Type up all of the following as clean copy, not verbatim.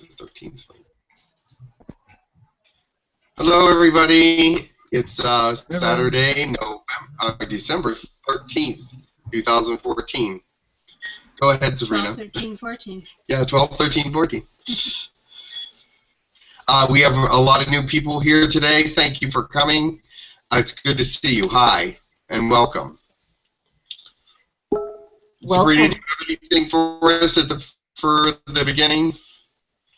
13th. Hello, everybody. It's Saturday, December 13th, 2014. Go ahead, Sabrina. 12, 13, 14. Yeah, 12, 13, 14. We have a lot of new people here today. Thank you for coming. It's good to see you. Hi, and welcome. Sabrina, do you have anything for us for the beginning?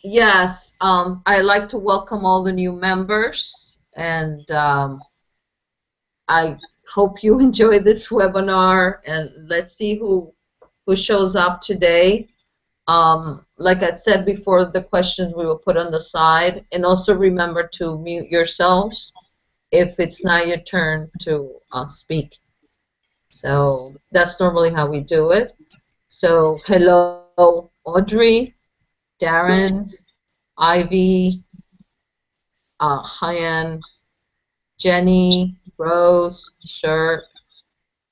Yes, I'd like to welcome all the new members, and I hope you enjoy this webinar, and let's see who shows up today. Like I said before, the questions we will put on the side, and also remember to mute yourselves if it's not your turn to speak. So that's normally how we do it. So hello, Audrey, Darren, Ivy, Hyan, Jenny, Rose, Shirt,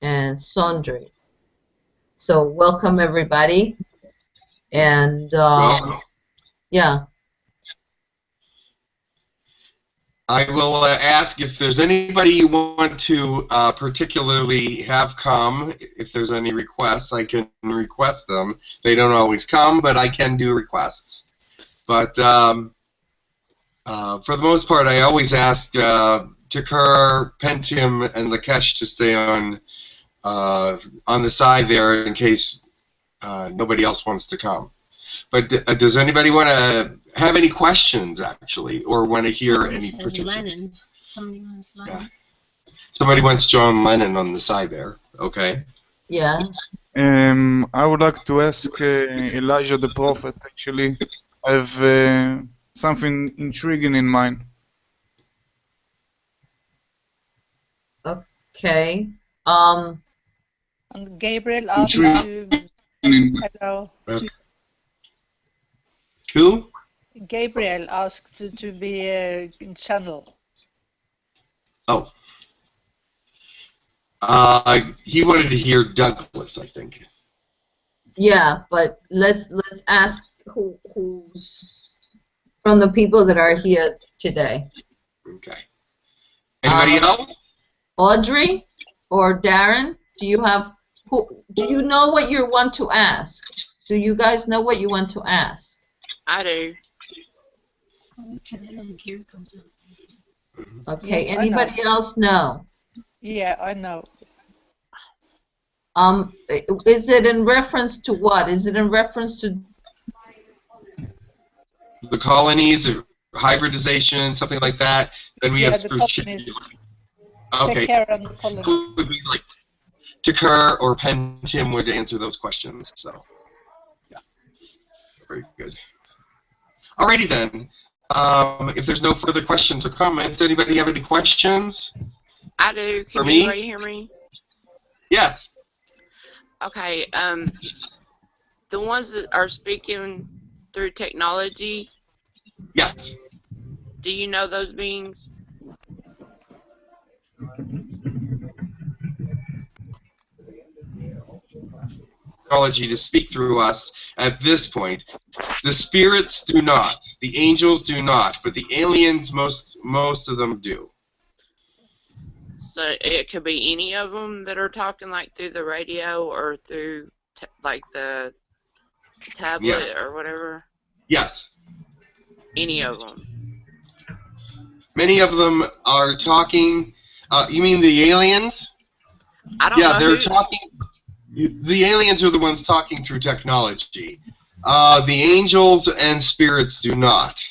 and Sondri. So welcome everybody, and yeah. I will ask if there's anybody you want to particularly have come. If there's any requests, I can request them. They don't always come, but I can do requests. But for the most part, I always ask 𝗪𝗓𝗓𝗧𝗓𝗓, 𝗪𝗓𝗓𝗓𝗓, and Lakesh to stay on the side there in case nobody else wants to come. But does anybody want to have any questions, actually, or want to hear any particular? Lennon. Somebody wants Lennon. Yeah. Somebody wants John Lennon on the side there. Okay. Yeah. I would like to ask Ellayja the Prophet, actually. I have something intriguing in mind. Okay. And Gabriel asked to... Hello. Who? Gabriel asked to be in channel. Oh. He wanted to hear Douglas, I think. Yeah, but let's ask who's from the people that are here today. Okay. Anybody else? Audrey or Darren, do you know what you want to ask? Do you guys know what you want to ask? I do. Okay, Yes, anybody else know? Yeah, I know. Is it in reference to what? Is it in reference to The colonies, or hybridization, something like that? Then we have the colonies. Okay. Take care of the colonies. Who would be like 𝗪𝗓𝗓𝗓 or Pentim would answer those questions. So, yeah, very good. Alrighty then. If there's no further questions or comments, anybody have any questions? I do. For Can me? anybody hear me? Yes. Okay. The ones that are speaking through technology. Yes. Do you know those beings? Technology to speak through us at this point. The spirits do not. The angels do not. But the aliens, most of them do. So it could be any of them that are talking like through the radio or through like the tablet or whatever. Yes. Any of them. Many of them are talking. You mean the aliens? I don't know. Yeah, they're talking. The aliens are the ones talking through technology. The angels and spirits do not.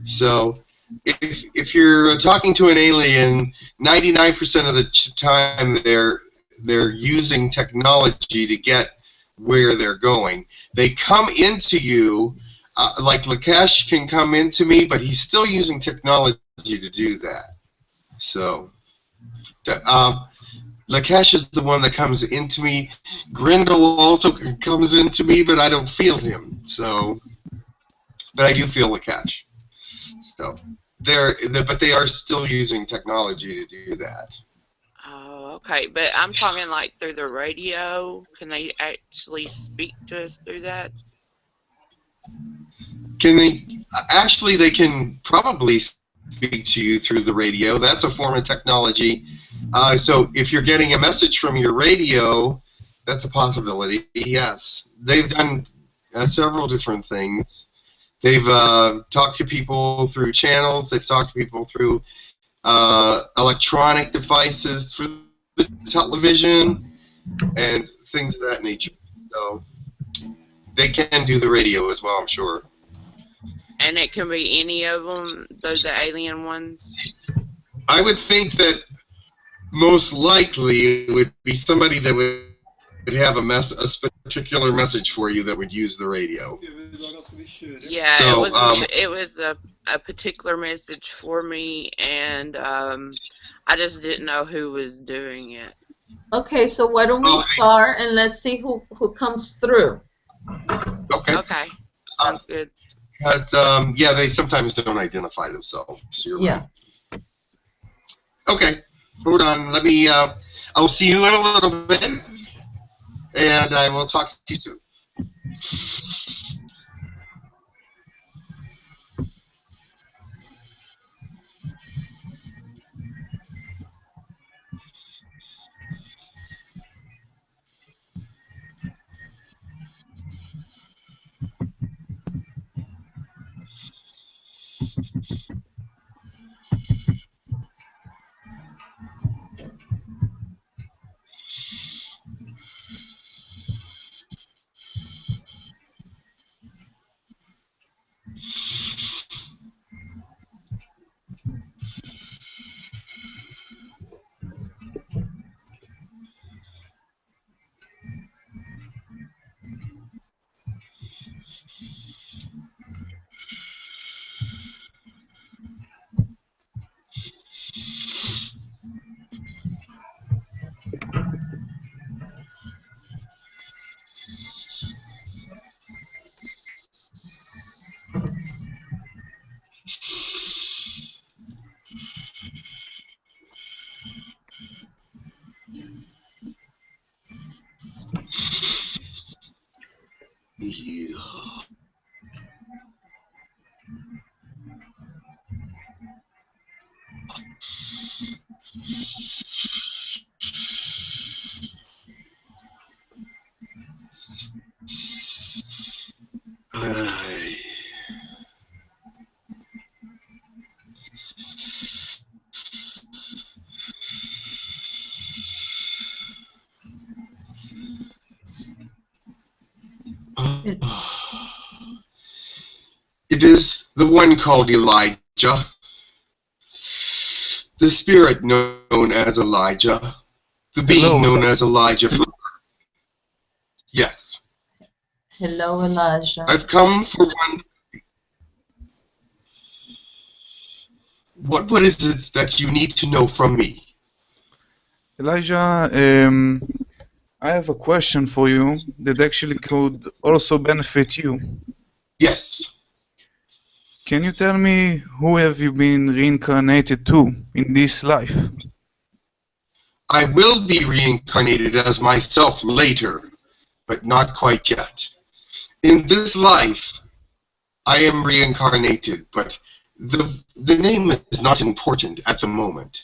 So, if you're talking to an alien, 99% of the time they're using technology to get where they're going. They come into you, like Lakesh can come into me, but he's still using technology to do that. So, Lakesh is the one that comes into me. Grindel also comes into me, but I don't feel him. So, but I do feel Lakesh. So, but they are still using technology to do that. Oh, okay. But I'm talking like through the radio. Can they actually speak to us through that? Can they? Actually, they can probably speak to you through the radio. That's a form of technology. So if you're getting a message from your radio, that's a possibility. Yes, they've done several different things. They've talked to people through channels. They've talked to people through electronic devices, through the television, and things of that nature. So they can do the radio as well, I'm sure. And it can be any of them, those the alien ones? I would think that most likely it would be somebody that would have a particular message for you that would use the radio. Yeah, So, it was a particular message for me, and I just didn't know who was doing it. Okay, so why don't we start and let's see who comes through. Okay. Okay, sounds good. Because, yeah, they sometimes don't identify themselves. So you're Yeah. right. Okay, hold on. Let me, I'll see you in a little bit, and I will talk to you soon. Yeah. Ay. It is the one called Ellayja, the spirit known as Ellayja, the being known as Ellayja. Yes. Hello, Ellayja. I've come for one. What is it that you need to know from me? Ellayja, I have a question for you that actually could also benefit you. Yes. Can you tell me who have you been reincarnated to in this life? I will be reincarnated as myself later, but not quite yet. In this life, I am reincarnated, but the name is not important at the moment.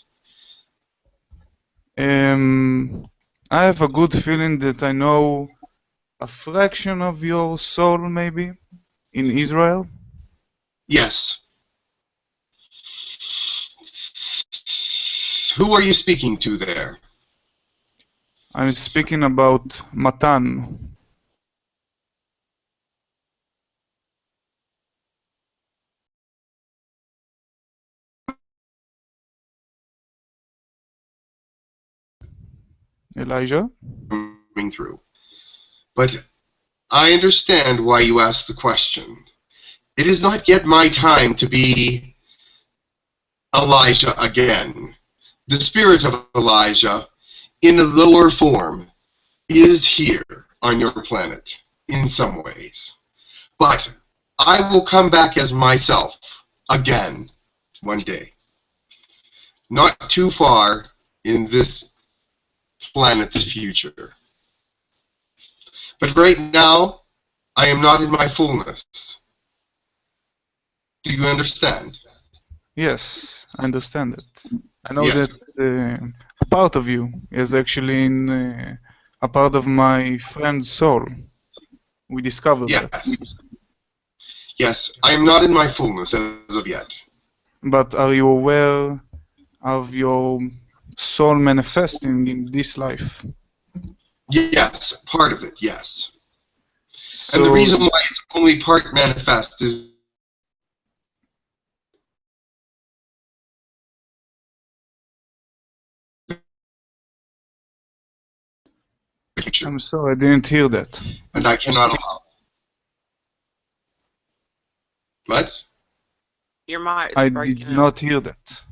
I have a good feeling that I know a fraction of your soul, maybe, in Israel. Yes. Who are you speaking to there? I'm speaking about Matan. Ellayja? Coming through. But I understand why you asked the question. It is not yet my time to be Ellayja again. The spirit of Ellayja, in a lower form, is here on your planet in some ways. But I will come back as myself again one day. Not too far in this planet's future. But right now, I am not in my fullness. Do you understand? Yes, I understand it. I know Yes. that a part of you is actually in a part of my friend's soul. We discovered that. Yes. Yes, I am not in my fullness as of yet. But are you aware of your soul manifesting in this life? Yes, part of it, yes. So, And the reason why it's only part manifest is I'm sorry, I didn't hear that. and I cannot allow. What? Your mic's I breaking did up. not hear that.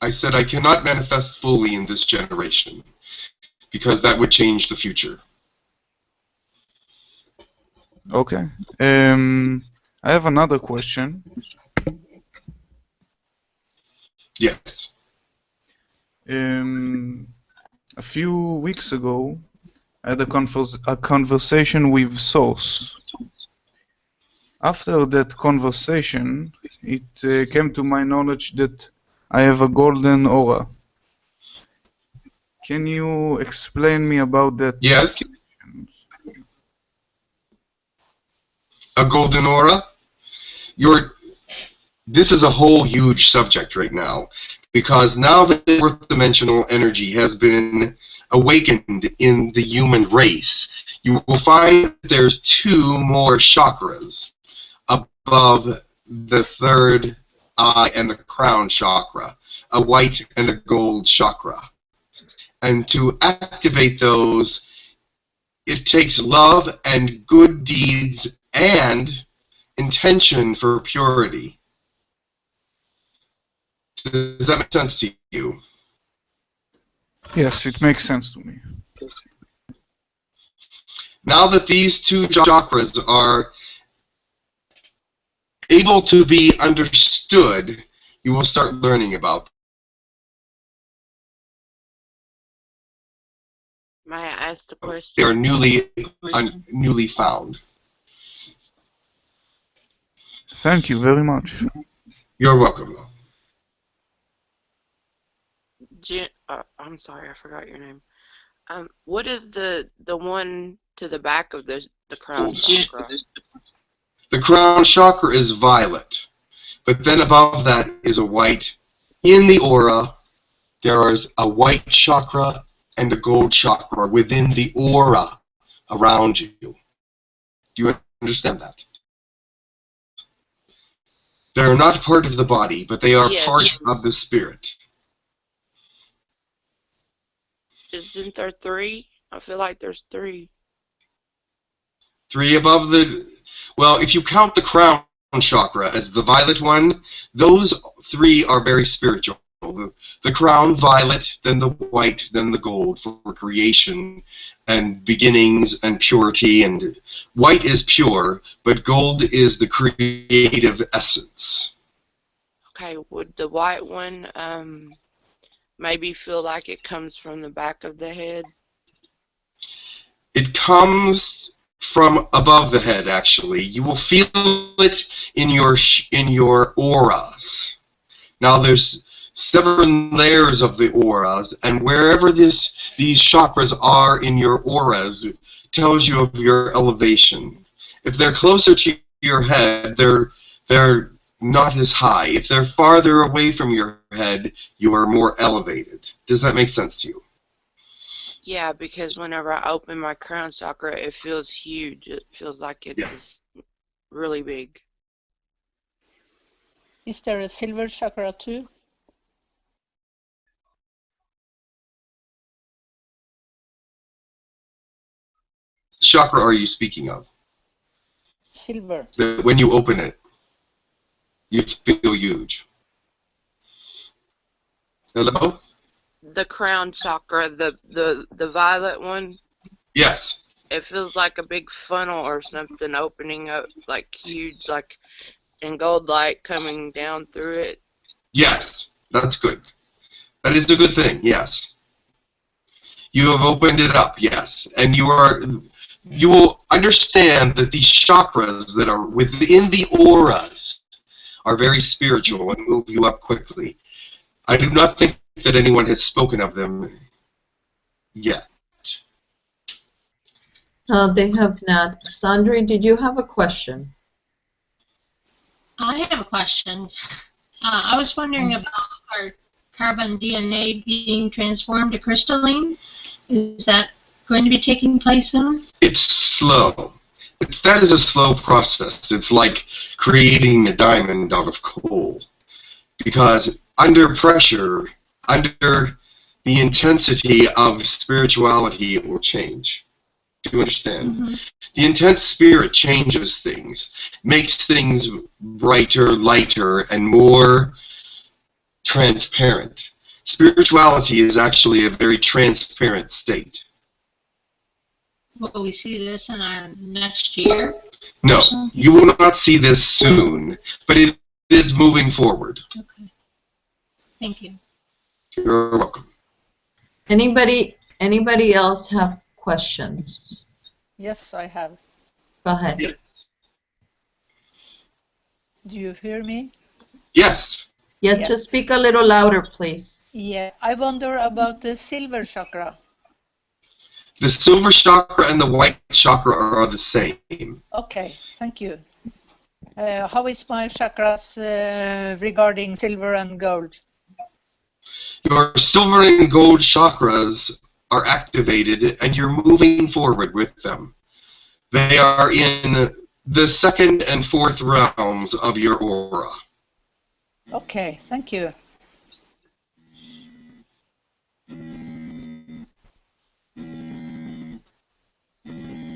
I said I cannot manifest fully in this generation because that would change the future. Okay. I have another question. Yes. A few weeks ago, I had a conversation with Source. After that conversation, it came to my knowledge that I have a golden aura. Can you explain me about that? Yes. A golden aura? This is a whole huge subject right now, because now that the fourth dimensional energy has been awakened in the human race, you will find that there's 2 more chakras above the third eye and the crown chakra, a white and a gold chakra. And to activate those, it takes love and good deeds and intention for purity. Does that make sense to you? Yes, it makes sense to me. Now that these 2 chakras are able to be understood, you will start learning about them. May I ask the They question? are newly found. Thank you very much. You're welcome. I'm sorry, I forgot your name. What is the one to the back of the crown chakra? The crown chakra is violet, but then above that is a white. In the aura, there is a white chakra and a gold chakra within the aura around you. Do you understand that? They're not part of the body, but they are Yes. part of the spirit. Isn't there 3? I feel like there's 3. 3 above the... Well, if you count the crown chakra as the violet one, those 3 are very spiritual. The crown, violet, then the white, then the gold for creation and beginnings and purity. And white is pure, but gold is the creative essence. Okay, would the white one maybe feel like it comes from the back of the head? It comes from above the head, actually. You will feel it in your auras. Now there's 7 layers of the auras, and wherever these chakras are in your auras, it tells you of your elevation. If they're closer to your head, they're not as high. If they're farther away from your head, you are more elevated. Does that make sense to you? Yeah, because whenever I open my crown chakra, it feels huge. It feels like it is really big. Is there a silver chakra too? Chakra are you speaking of? Silver. When you open it, you feel huge. Hello? The crown chakra, the violet one, Yes. it feels like a big funnel or something opening up, like huge, like, and gold light coming down through it. Yes, that's good. That is a good thing, yes. You have opened it up, yes. And you will understand that these chakras that are within the auras are very spiritual and move you up quickly. I do not think that anyone has spoken of them yet. They have not. Sandri, did you have a question? I have a question. I was wondering about our carbon DNA being transformed to crystalline. Is that going to be taking place soon? It's slow. That is a slow process. It's like creating a diamond out of coal. Because under pressure, under the intensity of spirituality, it will change. Do you understand? Mm-hmm. The intense spirit changes things, makes things brighter, lighter, and more transparent. Spirituality is actually a very transparent state. Will we see this in our next year? No, you will not see this soon, but it is moving forward. Okay. Thank you. You're welcome. Anybody else have questions? Yes, I have. Go ahead. Yes. Do you hear me? Yes. Yes, Yeah. just speak a little louder, please. Yeah, I wonder about the silver chakra. The silver chakra and the white chakra are the same. Okay, thank you. How is my chakras regarding silver and gold? Your silver and gold chakras are activated and you're moving forward with them. They are in the second and fourth realms of your aura. Okay, thank you.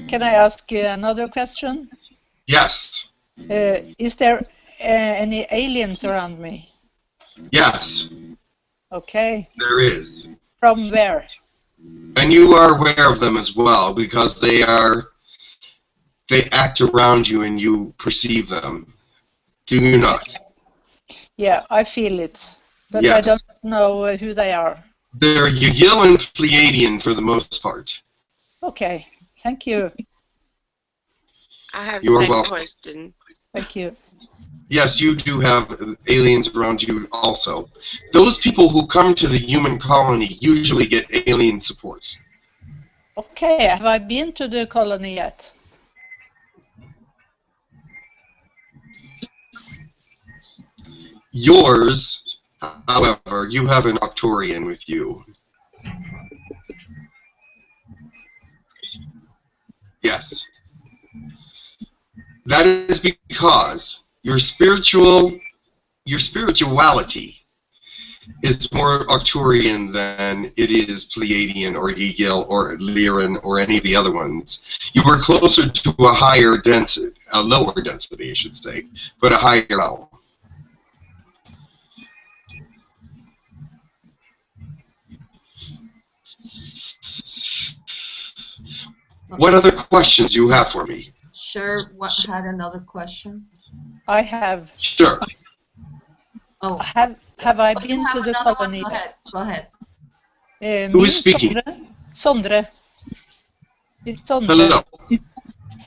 Can I ask you another question? Yes. Is there any aliens around me? Yes, Okay, there is. from where? And you are aware of them as well because they act around you and you perceive them. Do you not? Yeah, I feel it, but Yes. I don't know who they are. They're Yahyel and Pleiadian for the most part. Okay, thank you. I have You are the same welcome. question. Thank you. Yes, you do have aliens around you also. Those people who come to the human colony usually get alien support. Okay, have I been to the colony yet? Yours, however, you have an Arcturian with you. Yes. That is because your spirituality is more Arcturian than it is Pleiadian or Yahyel or Lyran or any of the other ones. You were closer to a higher density, a lower density, I should say, but a higher level. What other questions do you have for me? Sure. What had another question? I have. Sure. Oh, Have I you been have to the another one? colony Go yet? ahead. Go ahead. Who Me, is speaking? Sondre. It's Sondre. Hello.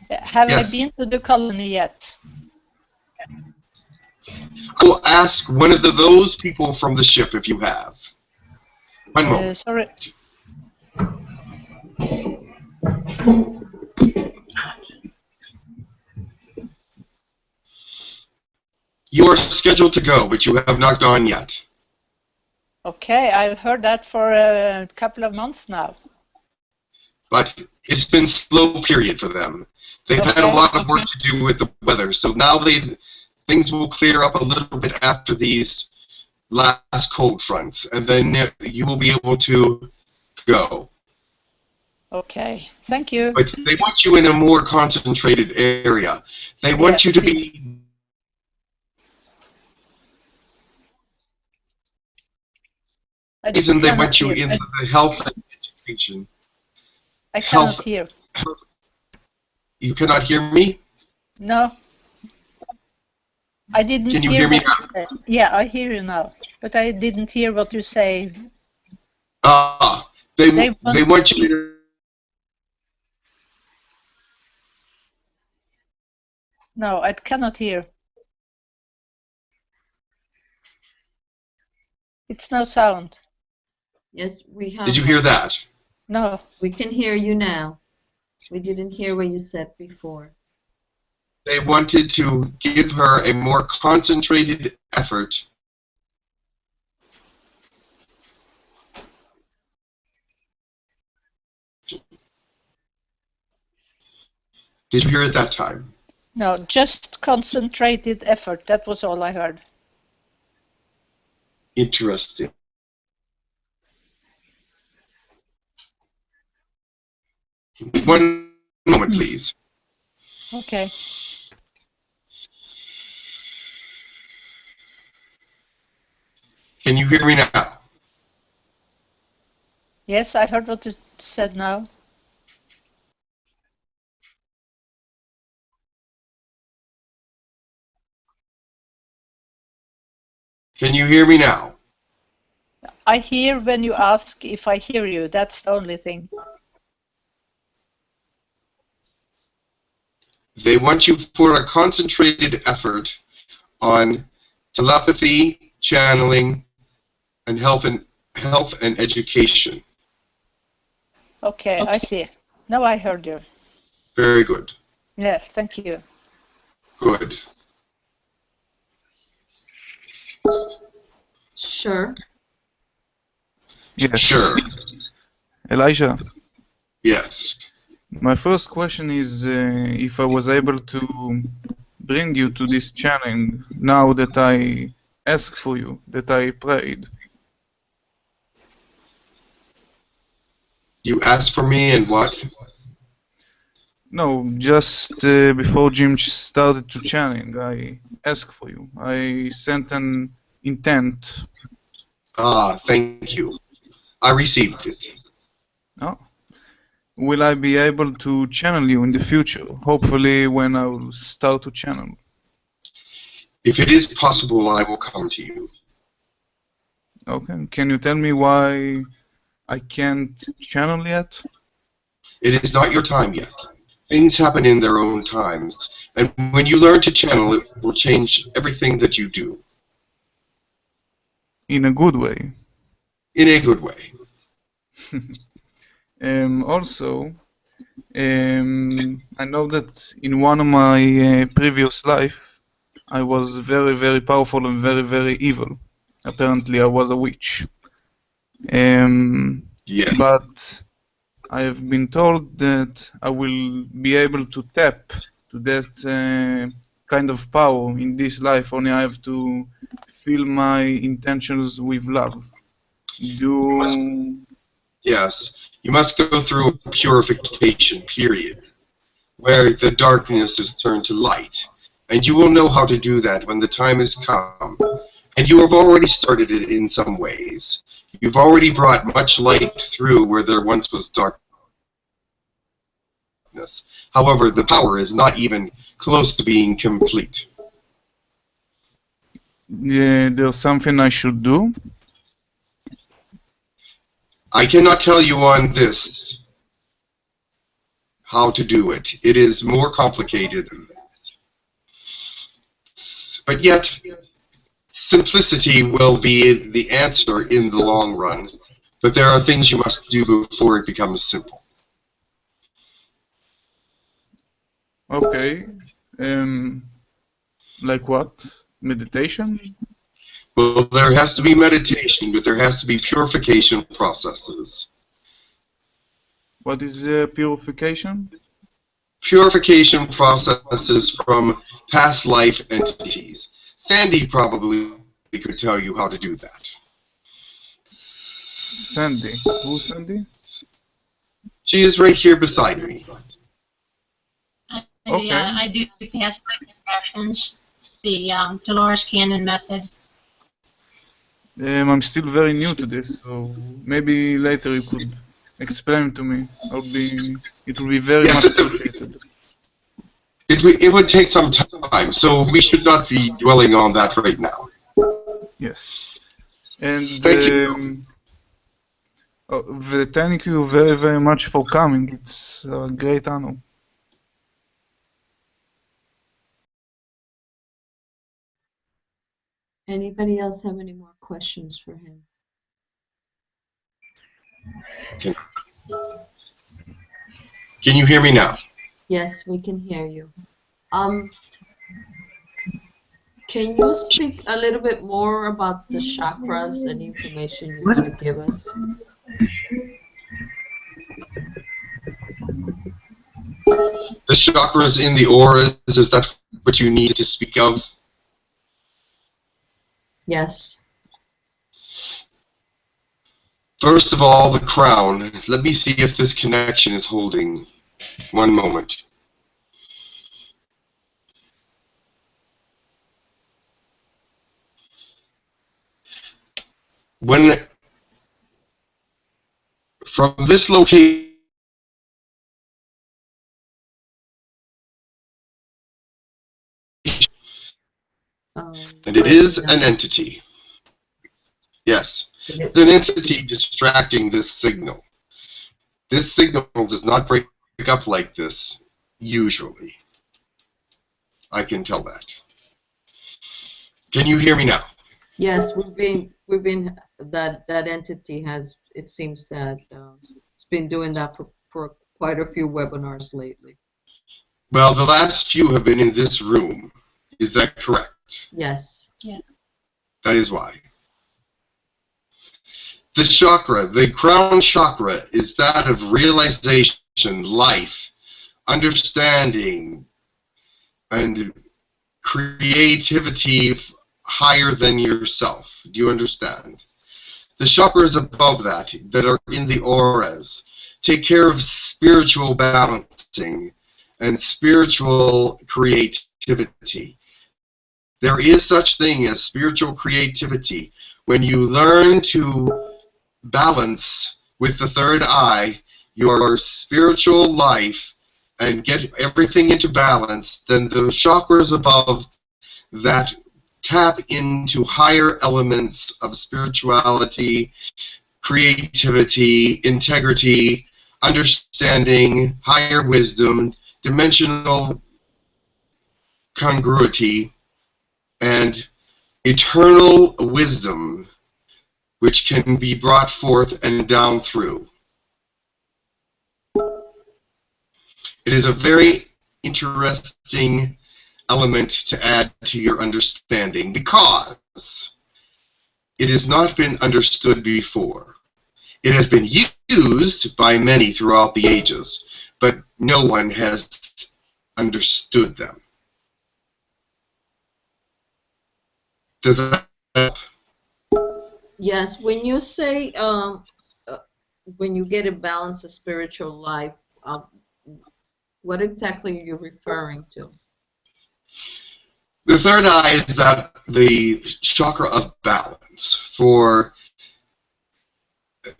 Have I Yes. been to the colony yet? I will ask one of those people from the ship if you have. One moment. Sorry. You are scheduled to go, but you have not gone yet. Okay, I've heard that for a couple of months now. But it's been a slow period for them. They've had a Okay. lot of work to do with the weather, so now things will clear up a little bit after these last cold fronts, and then you will be able to go. Okay, thank you. But they want you in a more concentrated area. They want Yes, you to please. be... I reason they cannot want you hear. in the health and education. I cannot health- hear. You cannot hear me? No. I didn't Can you hear hear me what you said. Yeah, I hear you now, but I didn't hear what you say. They They want- want you No, I cannot hear. It's no sound. Yes, we have. Did you hear that? No. We can hear you now. We didn't hear what you said before. They wanted to give her a more concentrated effort. Did you hear it that time? No, just concentrated effort. That was all I heard. Interesting. One moment, please. Okay. Can you hear me now? Yes, I heard what you said now. Can you hear me now? I hear when you ask if I hear you. That's the only thing. They want you for a concentrated effort on telepathy, channeling, and health and education. Okay, I see. Now I heard you. Very good. Yeah, thank you. Good. Sure. Yes. Sure. Ellayja, Yes. my first question is if I was able to bring you to this channeling now that I asked for you, that I prayed. You asked for me and what? No, just before Jim started to channeling, I asked for you. I sent an intent. Ah, thank you. I received it. Oh. Will I be able to channel you in the future? Hopefully when I will start to channel. If it is possible, I will come to you. Okay. Can you tell me why I can't channel yet? It is not your time yet. Things happen in their own times, and when you learn to channel, it will change everything that you do. In a good way. In a good way. Also, I know that in one of my previous life, I was very, very powerful and very, very evil. Apparently, I was a witch. Yeah. But I have been told that I will be able to tap to that kind of power in this life, only I have to fill my intentions with love. Yes. You must go through a purification period, where the darkness is turned to light. And you will know how to do that when the time has come. And you have already started it in some ways. You've already brought much light through where there once was darkness. However, the power is not even close to being complete. There's something I should do? I cannot tell you on this how to do it. It is more complicated than that. But yet, simplicity will be the answer in the long run. But there are things you must do before it becomes simple. Okay. Like what? Meditation? Well, there has to be meditation, but there has to be purification processes. What is purification? Purification processes from past life entities. Sandy probably could tell you how to do that. Sandy. Who's Sandy? She is right here beside me. Okay. I do past life impressions, the Dolores Cannon method. I'm still very new to this, so maybe later you could explain to me. It will be very much appreciated. It would take some time, so we should not be dwelling on that right now. Yes. And Thank you. Thank you very, very much for coming. It's a great honor. Anybody else have any more questions for him? Can you hear me now? Yes, we can hear you. Can you speak a little bit more about the chakras and information you want to give us? The chakras in the auras, is that what you need to speak of? Yes. First of all, the crown. Let me see if this connection is holding. One moment. When from this location, and it is an entity. Yes, it's an entity distracting this signal. This signal does not break up like this usually. I can tell that. Can you hear me now? Yes, that entity has, it seems that it's been doing that for quite a few webinars lately. Well, the last few have been in this room. Is that correct? Yes. Yeah. That is why. The chakra, the crown chakra, is that of realization, life, understanding, and creativity higher than yourself. Do you understand? The chakras above that are in the auras take care of spiritual balancing and spiritual creativity. There is such thing as spiritual creativity. When you learn to balance with the third eye your spiritual life and get everything into balance, then the chakras above that tap into higher elements of spirituality, creativity, integrity, understanding, higher wisdom, dimensional congruity, and eternal wisdom, which can be brought forth and down through. It is a very interesting element to add to your understanding because it has not been understood before. It has been used by many throughout the ages, but no one has understood them. Does that help? Yes, when you say when you get a balanced spiritual life, what exactly are you referring to? The third eye is that the chakra of balance.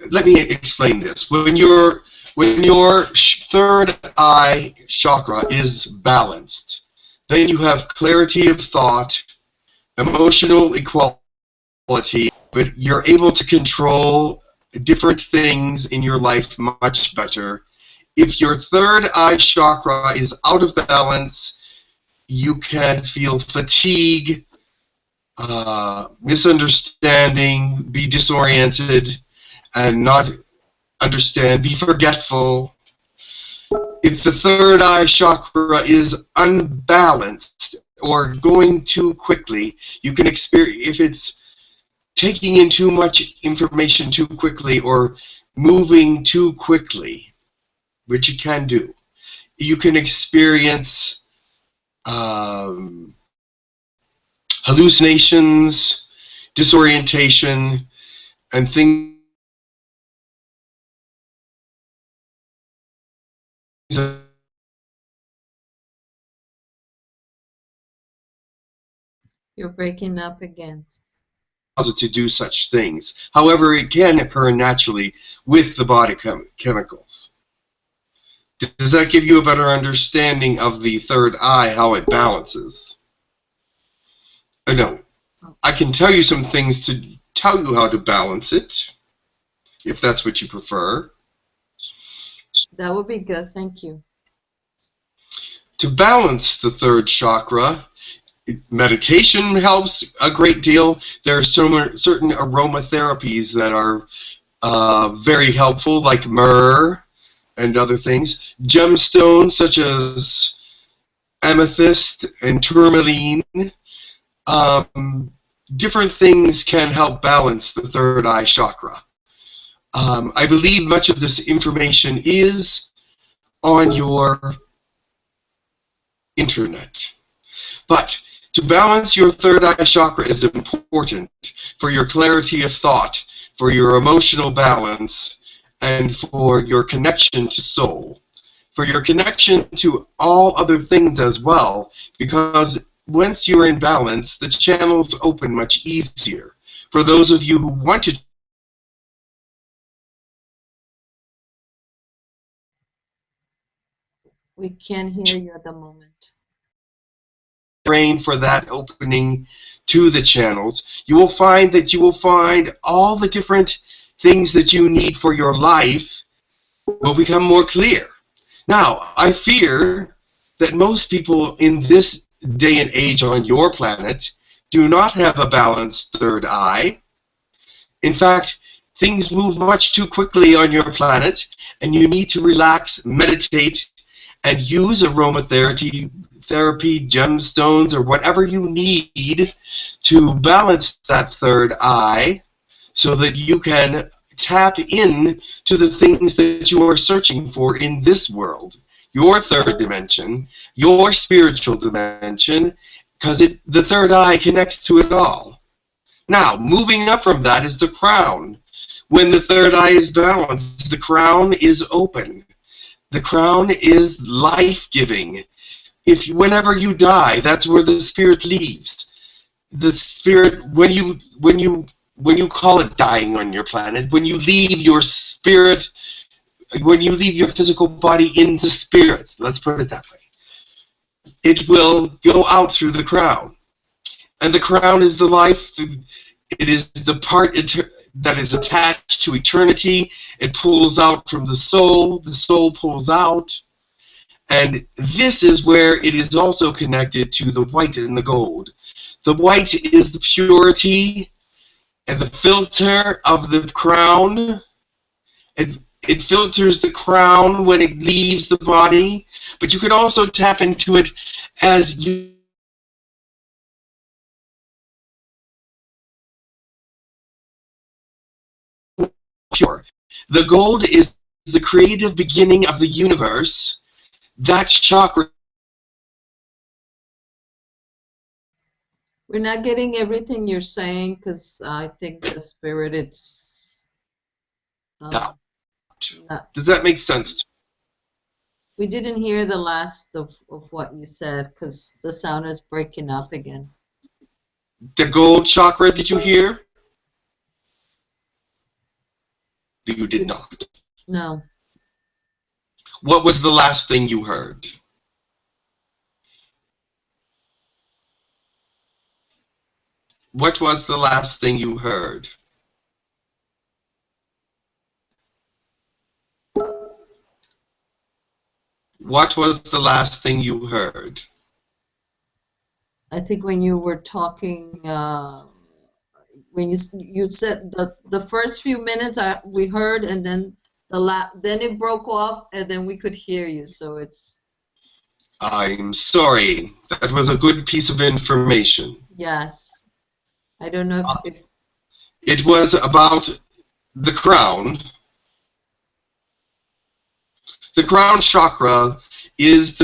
Let me explain this. When your third eye chakra is balanced, then you have clarity of thought, emotional equality, but you're able to control different things in your life much better. If your third eye chakra is out of balance, you can feel fatigue, misunderstanding, be disoriented, and not understand, be forgetful. If the third eye chakra is unbalanced or going too quickly, you can experience, if it's taking in too much information too quickly or moving too quickly, which you can do, you can experience hallucinations, disorientation, and things You're breaking up again. to do such things. However, it can occur naturally with the body chemicals. Does that give you a better understanding of the third eye, how it balances? No. I can tell you some things to tell you how to balance it, if that's what you prefer. That would be good, thank you. To balance the third chakra, Meditation helps a great deal. There are certain aromatherapies that are very helpful, like myrrh and other things. Gemstones such as amethyst and tourmaline. Different things can help balance the third eye chakra. I believe much of this information is on your internet. But to balance your third eye chakra is important for your clarity of thought, for your emotional balance, and for your connection to soul. For your connection to all other things as well, because once you're in balance, the channels open much easier. For those of you who want to We can't hear you at the moment. train for that opening to the channels, you will find that you will find all the different things that you need for your life will become more clear. Now, I fear that most people in this day and age on your planet do not have a balanced third eye. In fact, things move much too quickly on your planet, and you need to relax, meditate, and use aromatherapy, gemstones, or whatever you need to balance that third eye so that you can tap in to the things that you are searching for in this world, your third dimension, your spiritual dimension, because the third eye connects to it all. Now, moving up from that is the crown. When the third eye is balanced, the crown is open. The crown is life-giving. Whenever you die, that's where the spirit leaves. The spirit, when you call it dying on your planet, when you leave your spirit, when you leave your physical body in the spirit, let's put it that way, it will go out through the crown. And the crown is the life, it is the part that is attached to eternity. It pulls out from the soul pulls out. And this is where it is also connected to the white and the gold. The white is the purity and the filter of the crown. It filters the crown when it leaves the body, but you can also tap into it as you pure. The gold is the creative beginning of the universe. That chakra. We're not getting everything you're saying because I think the spirit, it's... No. Does that make sense? We didn't hear the last of what you said because the sound is breaking up again. The gold chakra, did you hear? You did not. No. What was the last thing you heard? What was the last thing you heard? What was the last thing you heard? I think when you were talking, when you said the first few minutes we heard, and then then it broke off, and then we could hear you. So it's. I'm sorry. That was a good piece of information. Yes. I don't know if it was about the crown. The crown chakra is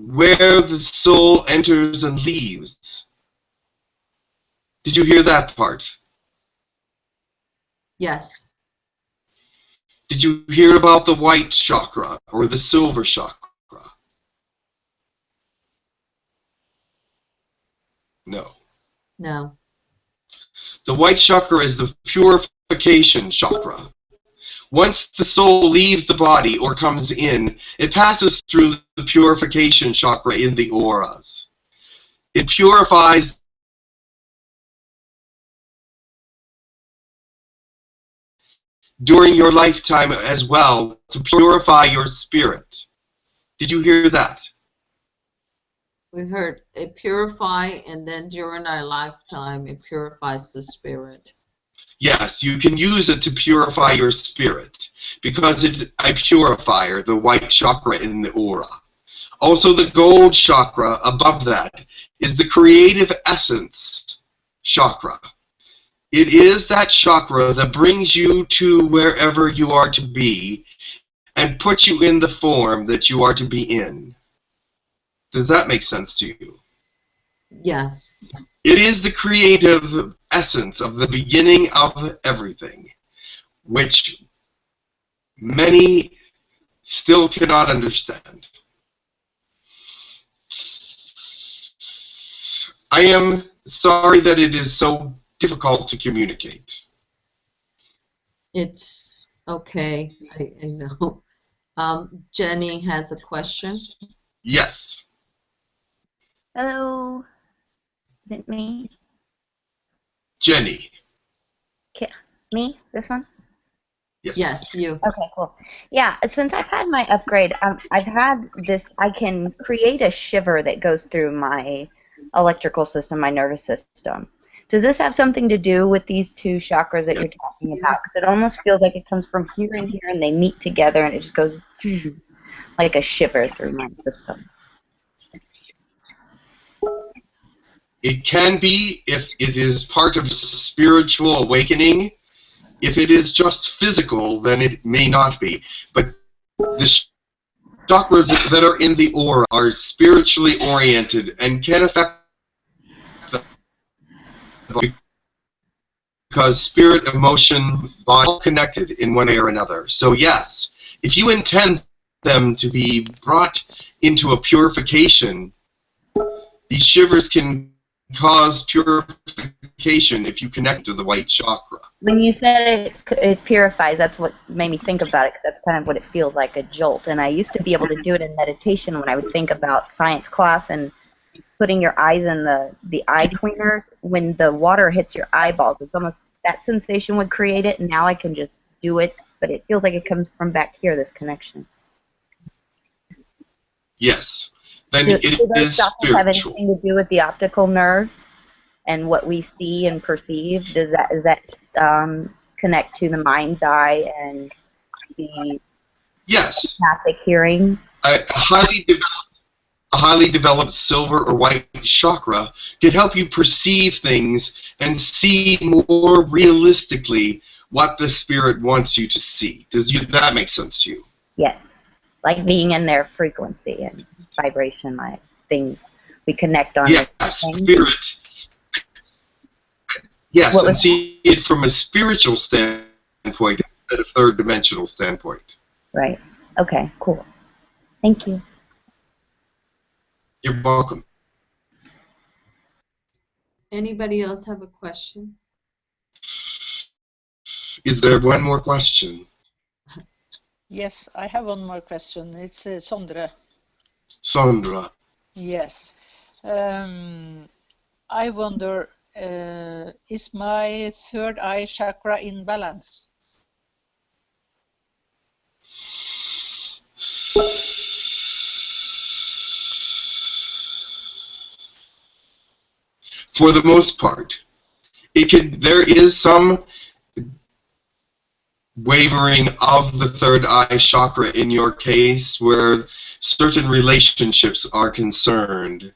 where the soul enters and leaves. Did you hear that part? Yes. Did you hear about the white chakra or the silver chakra? No. No. The white chakra is the purification chakra. Once the soul leaves the body or comes in, it passes through the purification chakra in the auras. It purifies during your lifetime as well to purify your spirit. Did you hear that? We heard it purify, and then during our lifetime, it purifies the spirit. Yes, you can use it to purify your spirit because it's a purifier, the white chakra in the aura. Also, the gold chakra above that is the creative essence chakra. It is that chakra that brings you to wherever you are to be and puts you in the form that you are to be in. Does that make sense to you? Yes. It is the creative essence of the beginning of everything, which many still cannot understand. I am sorry that it is so difficult to communicate. It's okay. I know. Jenny has a question. Yes. Hello. Is it me? Jenny. Okay. Me? This one? Yes. Yes, you. Okay, cool. Yeah, since I've had my upgrade, I've had this, I can create a shiver that goes through my electrical system, my nervous system. Does this have something to do with these two chakras that you're talking about? Because it almost feels like it comes from here and here, and they meet together, and it just goes like a shiver through my system. It can be if it is part of spiritual awakening. If it is just physical, then it may not be. But the chakras that are in the aura are spiritually oriented and can affect the body because spirit, emotion, body are connected in one way or another. So yes, if you intend them to be brought into a purification, these shivers can cause purification if you connect to the white chakra. When you said it purifies, that's what made me think about it, because that's kind of what it feels like, a jolt. And I used to be able to do it in meditation when I would think about science class and putting your eyes in the eye cleaners. When the water hits your eyeballs, it's almost that sensation would create it, and now I can just do it, but it feels like it comes from back here, this connection. Yes. Then Do it those is chakras have spiritual. anything to do with the optical nerves and what we see and perceive? Does that connect to the mind's eye and the Yes. empathic hearing? A highly developed silver or white chakra can help you perceive things and see more realistically what the spirit wants you to see. Does that make sense to you? Yes, like being in their frequency and vibration, like things we connect on. Yes, this thing. spirit. Yes, What and was see it from a spiritual standpoint instead of third-dimensional standpoint. Right. Okay, cool. Thank you. You're welcome. Anybody else have a question? Is there one more question? Yes, I have one more question. It's Sondre. Sandra. Yes. I wonder, is my third eye chakra in balance? For the most part. There is some wavering of the third eye chakra in your case where certain relationships are concerned.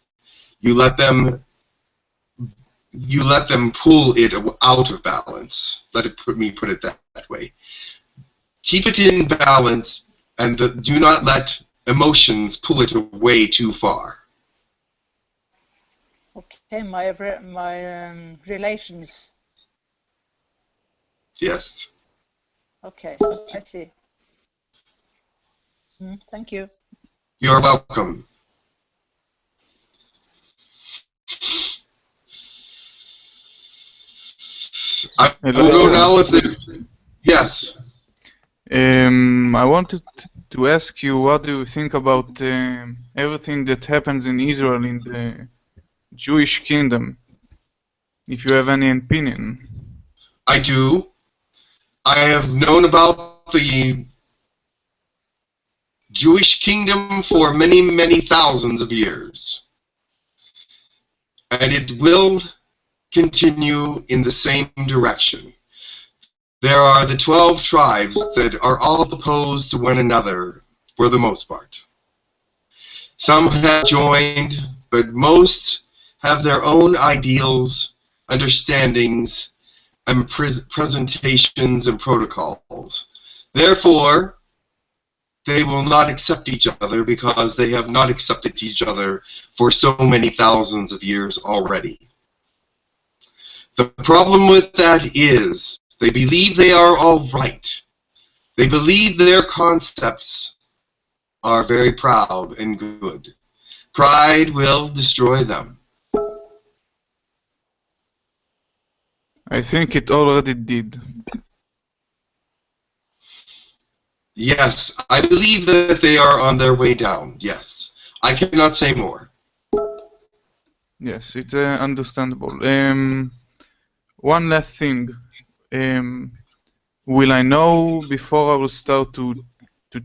You let them pull it out of balance. Put it that way. Keep it in balance and do not let emotions pull it away too far. Okay, my relations. Yes. Okay, I see. Thank you. You're welcome. I will go now with the... Yes. I wanted to ask you, what do you think about everything that happens in Israel, in the Jewish kingdom? If you have any opinion. I do. I have known about the Jewish kingdom for many, many thousands of years. and it will continue in the same direction. There are the 12 tribes that are all opposed to one another for the most part. Some have joined, but most have their own ideals, understandings, and presentations and protocols. Therefore, they will not accept each other because they have not accepted each other for so many thousands of years already. The problem with that is they believe they are all right. They believe their concepts are very proud and good. Pride will destroy them. I think it already did. Yes, I believe that they are on their way down, yes. I cannot say more. Yes, it's understandable. One last thing. Will I know before I will start to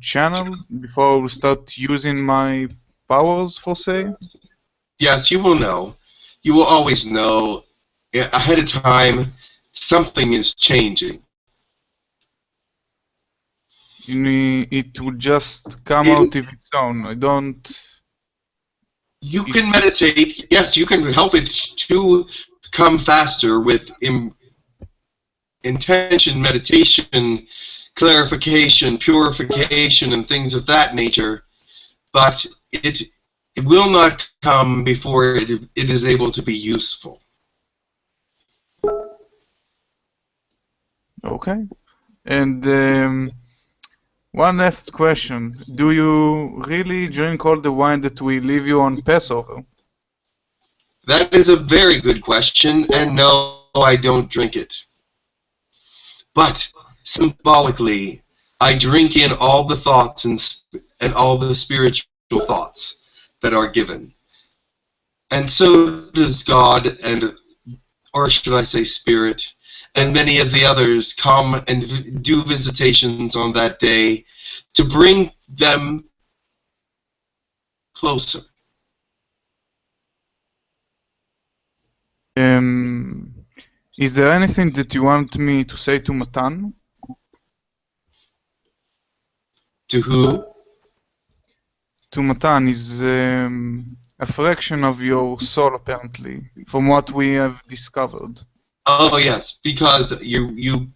channel? Before I will start using my powers, for say? Yes, you will know. You will always know ahead of time something is changing. It will just come out of its own. I don't... You can meditate. Yes, you can help it to come faster with intention, meditation, clarification, purification, and things of that nature. But it will not come before it is able to be useful. Okay. And one last question. Do you really drink all the wine that we leave you on Passover? That is a very good question, and no, I don't drink it. But symbolically, I drink in all the thoughts and all the spiritual thoughts that are given. And so does God, or should I say Spirit, and many of the others come and do visitations on that day to bring them closer. Is there anything that you want me to say to Matan? To who? To Matan is a fraction of your soul, apparently, from what we have discovered. Oh yes, because you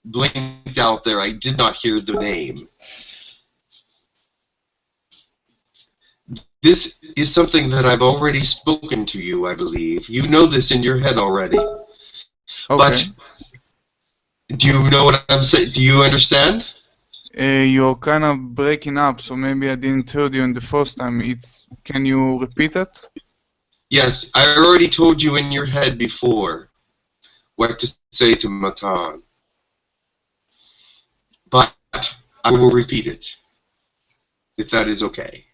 blinked out there. I did not hear the name. This is something that I've already spoken to you, I believe. You know this in your head already. Okay. But do you know what I'm saying? Do you understand? You're kind of breaking up, so maybe I didn't hear you in the first time. Can you repeat it? Yes, I already told you in your head before what to say to Matan. But I will repeat it, if that is okay.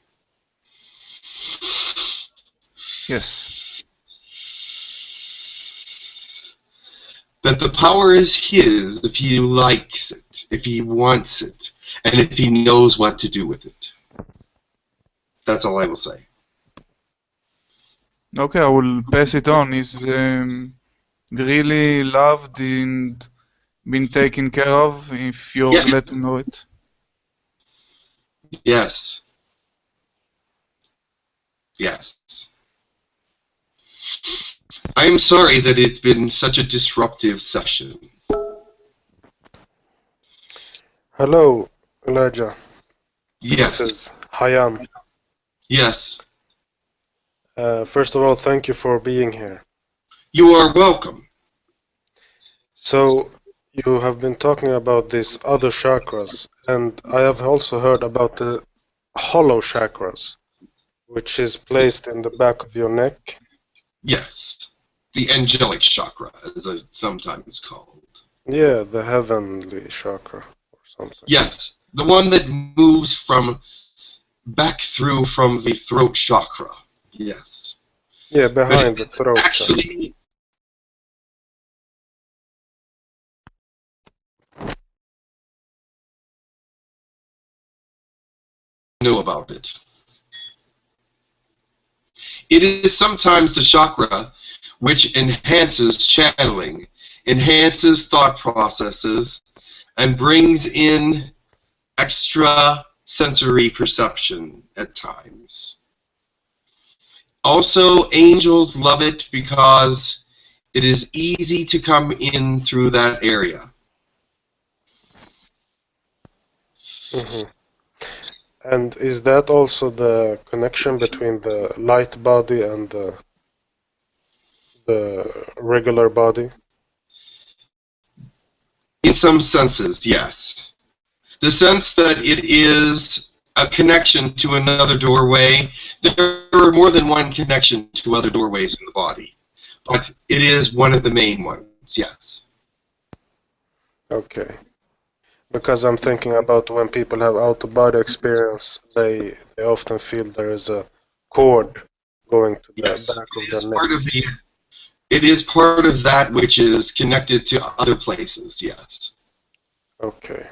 Yes. That the power is his if he likes it, if he wants it, and if he knows what to do with it. That's all I will say. Okay, I will pass it on. He's really loved and been taken care of, if you're glad to know it. Yes. Yes. I am sorry that it's been such a disruptive session. Hello, Ellayja. Yes. This is Hayam. Yes. First of all, thank you for being here. You are welcome. So, you have been talking about these other chakras, and I have also heard about the hollow chakras, which is placed in the back of your neck. Yes. The angelic chakra, as it's sometimes called. Yeah, the heavenly chakra or something. Yes, the one that moves from back through from the throat chakra. Yes. Yeah, behind the throat actually, know about it. It is sometimes the chakra which enhances channeling, enhances thought processes, and brings in extra sensory perception at times. Also, angels love it because it is easy to come in through that area. Mm-hmm. And is that also the connection between the light body and the regular body? In some senses, yes. The sense that it is a connection to another doorway. There are more than one connection to other doorways in the body, but it is one of the main ones, yes. Okay. Because I'm thinking about when people have out-of-body experience, they often feel there is a cord going to the Yes, back of it their is neck. part of the. It is part of that which is connected to other places, yes. Okay.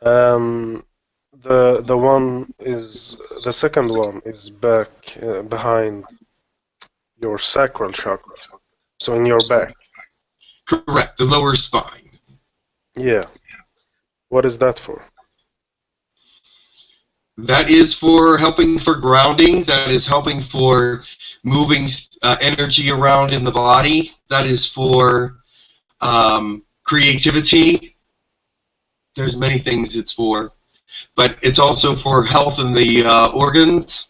The second one is back behind your sacral chakra, so in your back. Correct, the lower spine. Yeah. What is that for? That is for helping for grounding. That is helping for moving energy around in the body. That is for creativity. There's many things it's for. But it's also for health in the organs.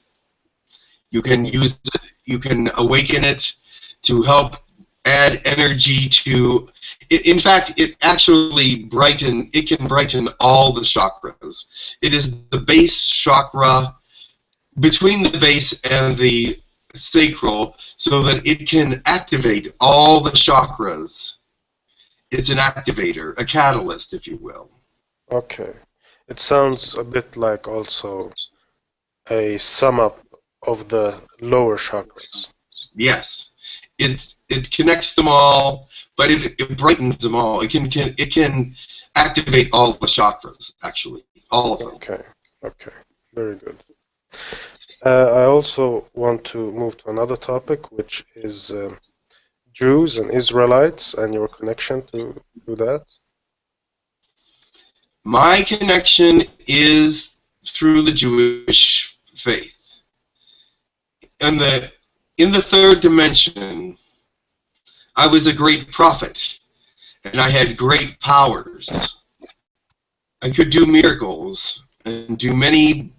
You can use it, you can awaken it to help add energy to. In fact, it actually can brighten all the chakras. It is the base chakra between the base and the sacral, so that it can activate all the chakras. It's an activator, a catalyst, if you will. Okay. It sounds a bit like also a sum up of the lower chakras. Yes, it connects them all, but it brightens them all. It can activate all the chakras, actually, all of them. Okay, okay, very good. I also want to move to another topic, which is Jews and Israelites and your connection to that. My connection is through the Jewish faith. In the third dimension, I was a great prophet, and I had great powers. I could do miracles and do many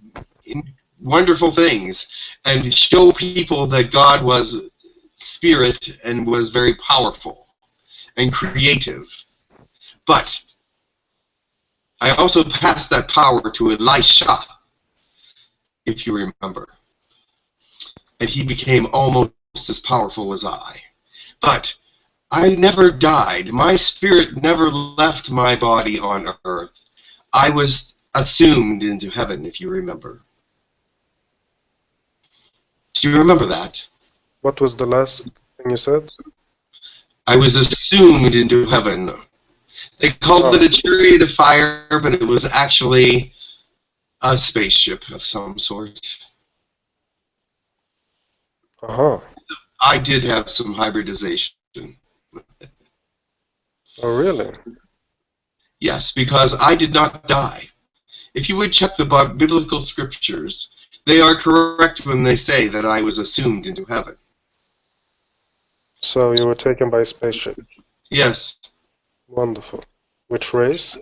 wonderful things and show people that God was spirit and was very powerful and creative. But I also passed that power to Ellayja, if you remember. And he became almost as powerful as I. But I never died. My spirit never left my body on earth. I was assumed into heaven, if you remember. Do you remember that? What was the last thing you said? I was assumed into heaven. They called it a chariot of fire, but it was actually a spaceship of some sort. Uh-huh. I did have some hybridization. Oh, really? Yes, because I did not die. If you would check the biblical scriptures, they are correct when they say that I was assumed into heaven. So you were taken by a spaceship? Yes. Wonderful. Which race?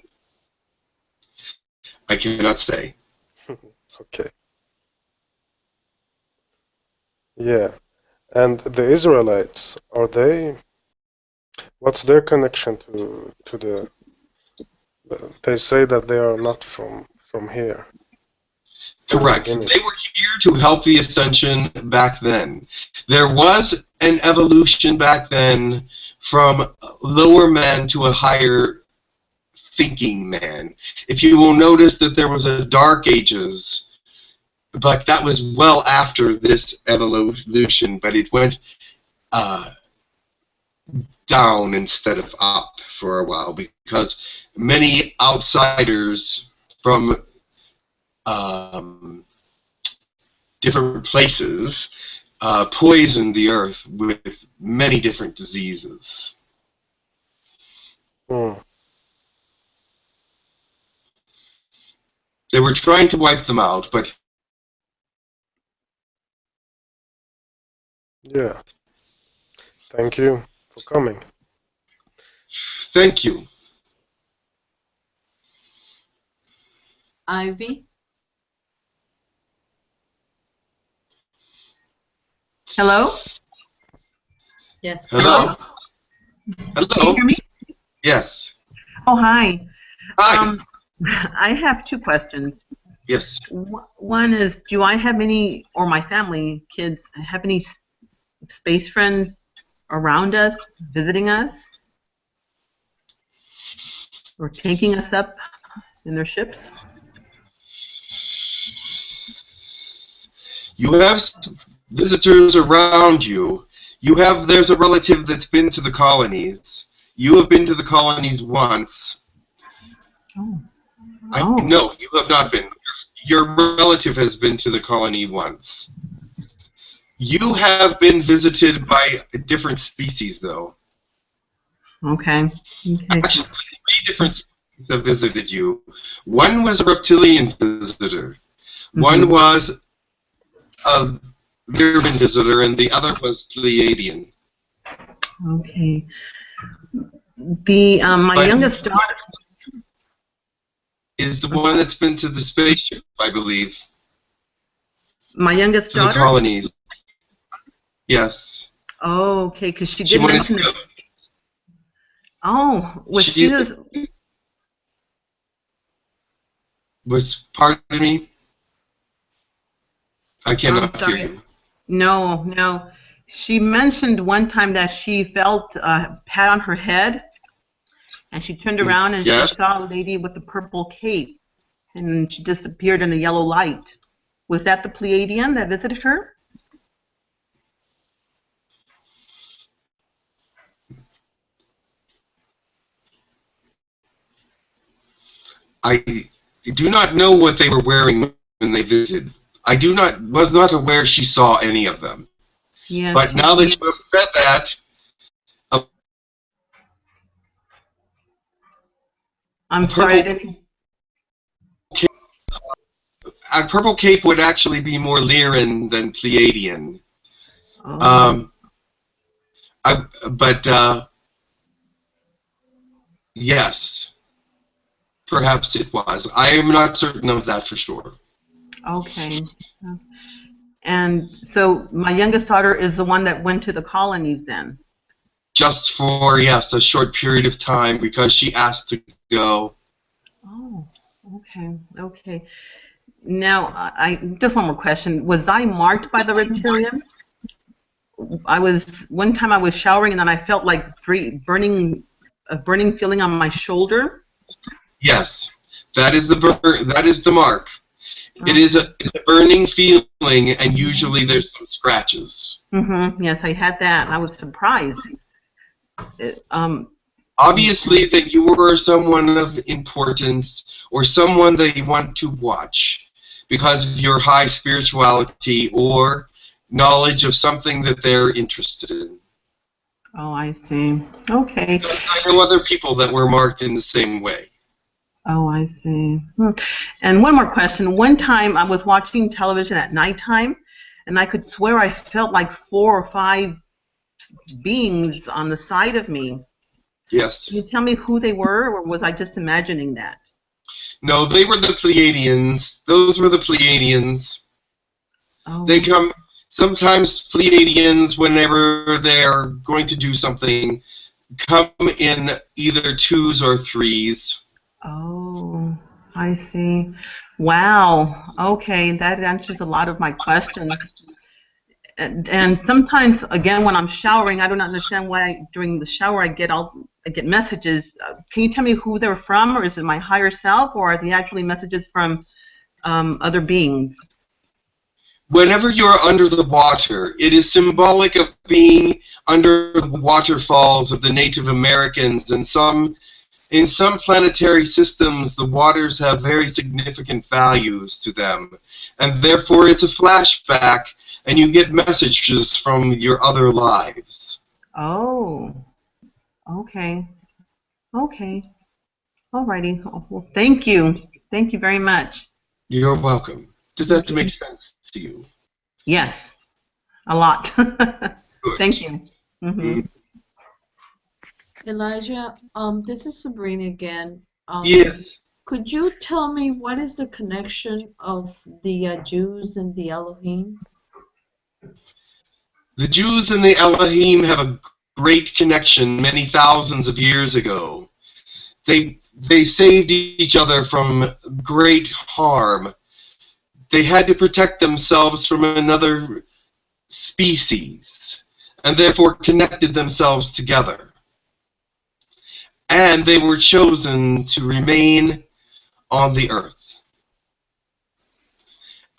I cannot say. Okay. Yeah. And the Israelites, are they... What's their connection to the... They say that they are not from here. Correct. They were here to help the ascension back then. There was an evolution back then from lower man to a higher thinking man. If you will notice that there was a Dark Ages, but that was well after this evolution, but it went down instead of up for a while because many outsiders from different places poisoned the earth with many different diseases. Hmm. They were trying to wipe them out, but Yeah. Thank you for coming. thank you. Ivy? Hello? Yes. Hello? Can Hello? you hear me? Yes. Oh, hi. Hi. I have two questions. Yes. One is, do I have any, or my family, kids, have any space friends around us, visiting us? Or taking us up in their ships? You have visitors around you. There's a relative that's been to the colonies. You have been to the colonies once. Oh. No, you have not been. Your relative has been to the colony once. You have been visited by a different species, though. Okay. Actually, 3 different species have visited you. One was a reptilian visitor. One was a Lyran visitor, and the other was Pleiadian. Okay. My youngest daughter is the one that's been to the spaceship, I believe. My youngest to the daughter? colonies. Yes. Oh, okay, because she did mention it. Oh, pardon me? I cannot hear you. No. She mentioned one time that she felt a pat on her head, and she turned around and she saw a lady with a purple cape, and she disappeared in a yellow light. Was that the Pleiadian that visited her? I do not know what they were wearing when they visited. Was not aware she saw any of them. Yes, but now that you have said that, I'm sorry, I didn't. A purple cape would actually be more Lyran than Pleiadian. Oh. Yes, perhaps it was. I am not certain of that for sure. Okay. And so my youngest daughter is the one that went to the colonies then? Just for, yes, a short period of time because she asked to go. Oh, okay. Now, just one more question. Was I marked by the reptilian? One time I was showering and then I felt like a burning feeling on my shoulder. Yes, that is the mark. It is a burning feeling, and usually there's some scratches. Yes, I had that, and I was surprised. Obviously, that you were someone of importance, or someone that you want to watch, because of your high spirituality or knowledge of something that they're interested in. Oh, I see. Okay. I know other people that were marked in the same way. Oh, I see. And one more question. One time I was watching television at nighttime, and I could swear I felt like 4 or 5 beings on the side of me. Yes. Can you tell me who they were, or was I just imagining that? No, they were the Pleiadians. Those were the Pleiadians. Oh. They come, sometimes Pleiadians, whenever they're going to do something, come in either 2s or 3s. Oh, I see. Wow. Okay, that answers a lot of my questions. And sometimes, again, when I'm showering, I don't understand why during the shower I get messages. Can you tell me who they're from, or is it my higher self, or are they actually messages from other beings? Whenever you're under the water, it is symbolic of being under the waterfalls of the Native Americans, and in some planetary systems, the waters have very significant values to them, and therefore it's a flashback, and you get messages from your other lives. Oh, okay. Okay. Alrighty. Well, thank you. Thank you very much. You're welcome. Does that make sense to you? Yes, a lot. Good. Thank you. Mm-hmm. Ellayja, this is Sabrina again. Yes. Could you tell me what is the connection of the Jews and the Elohim? The Jews and the Elohim have a great connection many thousands of years ago. They saved each other from great harm. They had to protect themselves from another species, and therefore connected themselves together. And they were chosen to remain on the earth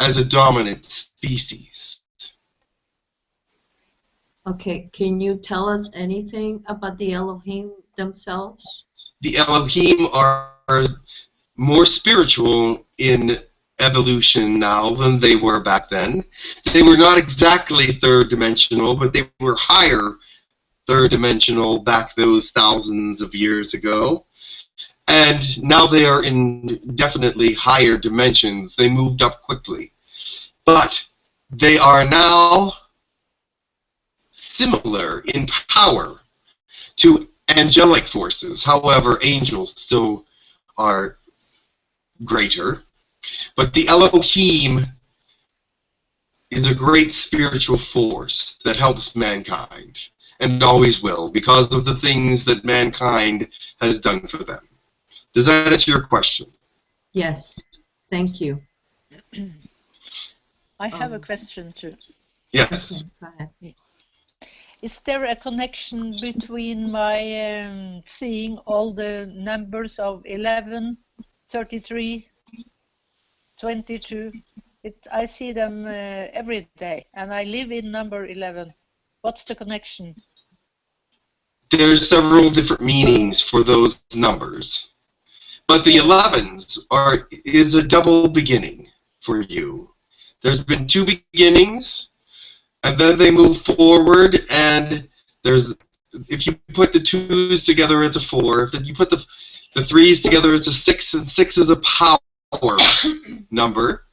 as a dominant species. Okay, can you tell us anything about the Elohim themselves? The Elohim are more spiritual in evolution now than they were back then. They were not exactly third dimensional, but they were higher third dimensional back those thousands of years ago. And now they are in definitely higher dimensions. They moved up quickly. But they are now similar in power to angelic forces. However, angels still are greater. But the Elohim is a great spiritual force that helps mankind, and always will, because of the things that mankind has done for them. Does that answer your question? Yes, thank you. I have a question too. Yes. Okay, go ahead. Is there a connection between my seeing all the numbers of 11, 33, 22? I see them every day, and I live in number 11. What's the connection? There's several different meanings for those numbers. But the 11s is a double beginning for you. There's been two beginnings, and then they move forward, and if you put the 2s together, it's a 4. If you put the 3s together, it's a 6, and 6 is a power number.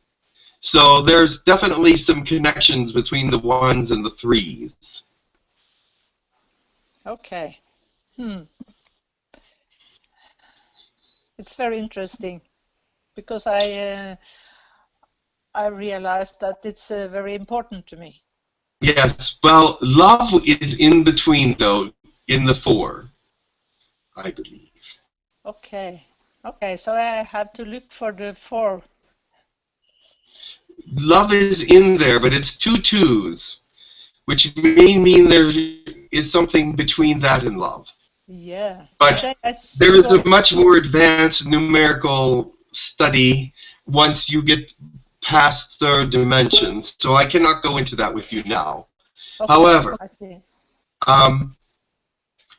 So there's definitely some connections between the 1s and the 3s. Okay. It's very interesting, because I realized that it's very important to me. Yes, well, love is in between, though, in the 4, I believe. Okay. Okay, so I have to look for the 4. Love is in there, but it's 2 2s, which may mean there is something between that and love. Yeah. But there is a much more advanced numerical study once you get past third dimension, so I cannot go into that with you now. Okay, however, I see.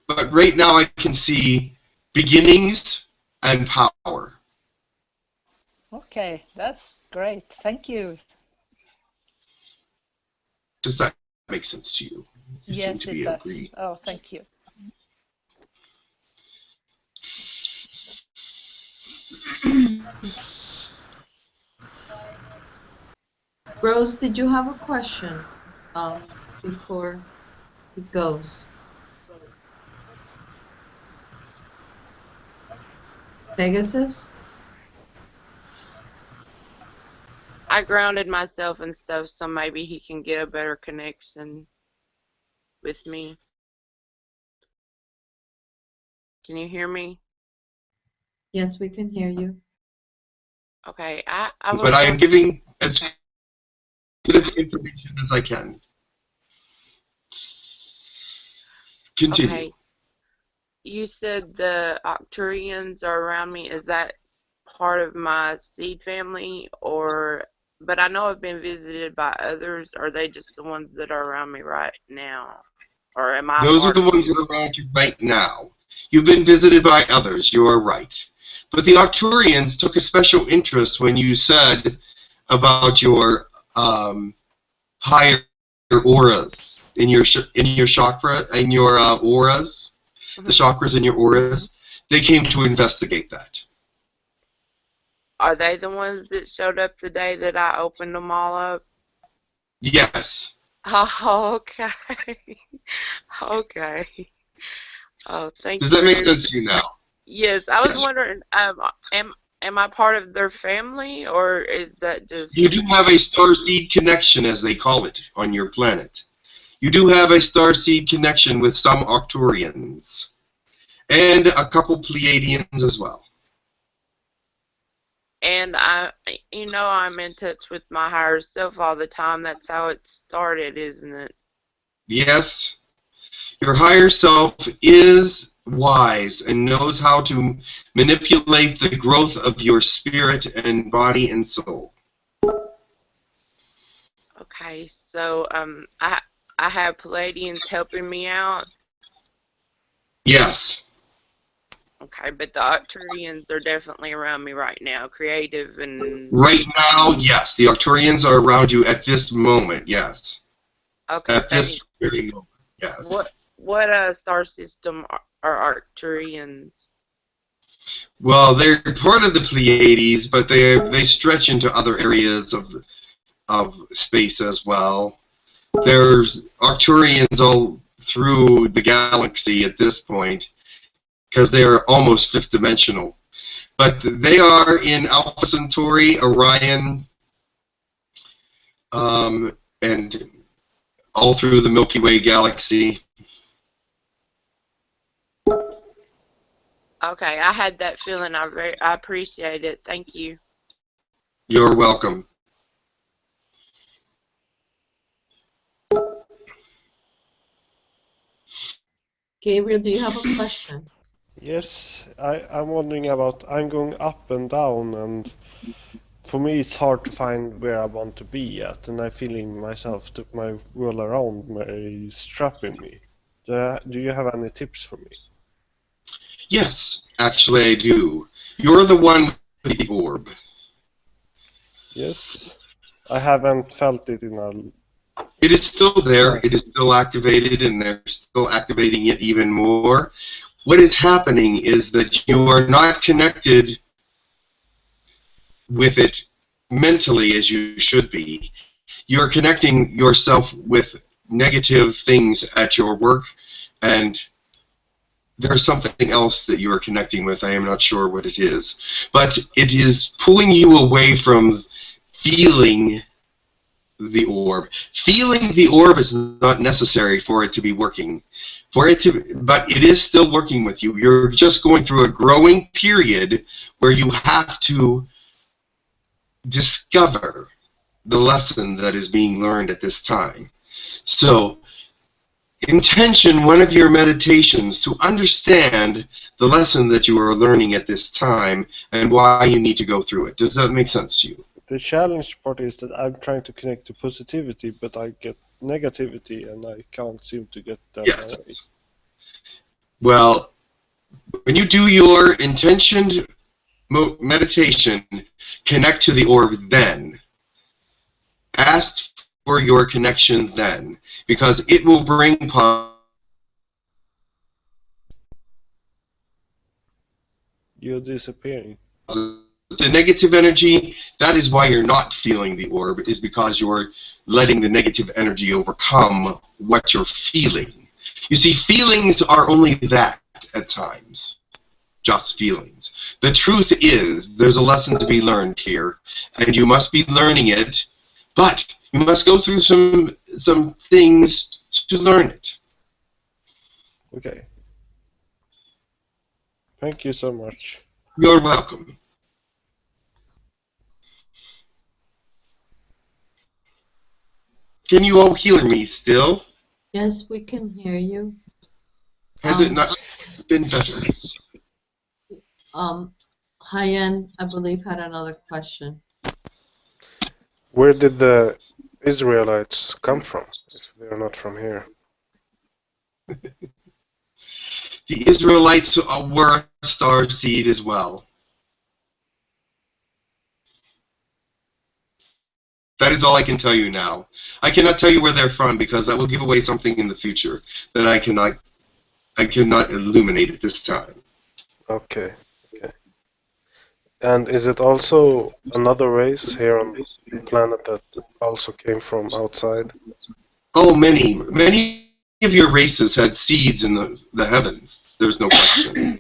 but right now I can see beginnings and power. Okay, that's great. Thank you. Does that make sense to you? You yes, seem to it be does. agreed. Oh, thank you. Rose, did you have a question before it goes? Pegasus? I grounded myself and stuff, so maybe he can get a better connection with me. Can you hear me? Yes, we can hear you. Okay, But I am giving as good of information as I can. Continue. Okay. You said the Arcturians are around me. Is that part of my seed family, or? But I know I've been visited by others. Are they just the ones that are around me right now, or am I? Those are the ones that are around you right now. You've been visited by others. You are right. But the Arcturians took a special interest when you said about your higher auras in your chakra, in your auras, the chakras in your auras. They came to investigate that. Are they the ones that showed up the day that I opened them all up? Yes. Oh, okay. Okay. Oh, thank you. Does that make sense to you now? Yes, I was Yes. wondering, am I part of their family, or is that just... You do have a starseed connection, as they call it, on your planet. You do have a starseed connection with some Arcturians. And a couple Pleiadians as well. And I'm in touch with my higher self all the time. That's how it started, isn't it? Yes. Your higher self is wise and knows how to manipulate the growth of your spirit and body and soul. Okay, so I have Pleiadians helping me out. Yes. Okay, but the Arcturians are definitely around me right now, creative and... Right now, yes. The Arcturians are around you at this moment, yes. Okay, at this very moment, yes. What star system are Arcturians? Well, they're part of the Pleiades, but they stretch into other areas of space as well. There's Arcturians all through the galaxy at this point, because they're almost fifth dimensional. But they are in Alpha Centauri, Orion, and all through the Milky Way galaxy. Okay, I had that feeling. I appreciate it. Thank you. You're welcome. Gabriel, do you have a question? Yes, I'm wondering about, I'm going up and down, and for me it's hard to find where I want to be at, and I'm feeling myself to my world around me strapping me. Do you have any tips for me? Yes, actually I do. You're the one with the orb. Yes, I haven't felt it in a... It is still there. It is still activated, and they're still activating it even more. What is happening is that you are not connected with it mentally as you should be. You're connecting yourself with negative things at your work, and there's something else that you are connecting with. I am not sure what it is. But it is pulling you away from feeling the orb. Feeling the orb is not necessary for it to be working. But it is still working with you. You're just going through a growing period where you have to discover the lesson that is being learned at this time. So, intention one of your meditations to understand the lesson that you are learning at this time and why you need to go through it. Does that make sense to you? The challenge part is that I'm trying to connect to positivity, but I get negativity, and I can't seem to get that away. Well, when you do your intentioned meditation, connect to the orb then. Ask for your connection then, because it will bring You're disappearing. The negative energy. That is why you're not feeling the orb, is because you're letting the negative energy overcome what you're feeling. You see, feelings are only that at times. Just feelings. The truth is, there's a lesson to be learned here, and you must be learning it, but you must go through some things to learn it. Okay. Thank you so much. You're welcome. Can you all hear me still? Yes, we can hear you. Has it not been better? Hyen, I believe, had another question. Where did the Israelites come from, if they're not from here? The Israelites were a star seed as well. That is all I can tell you now. I cannot tell you where they're from because that will give away something in the future that I cannot illuminate at this time. Okay. Okay. And is it also another race here on the planet that also came from outside? Oh, many of your races had seeds in the heavens. There's no question.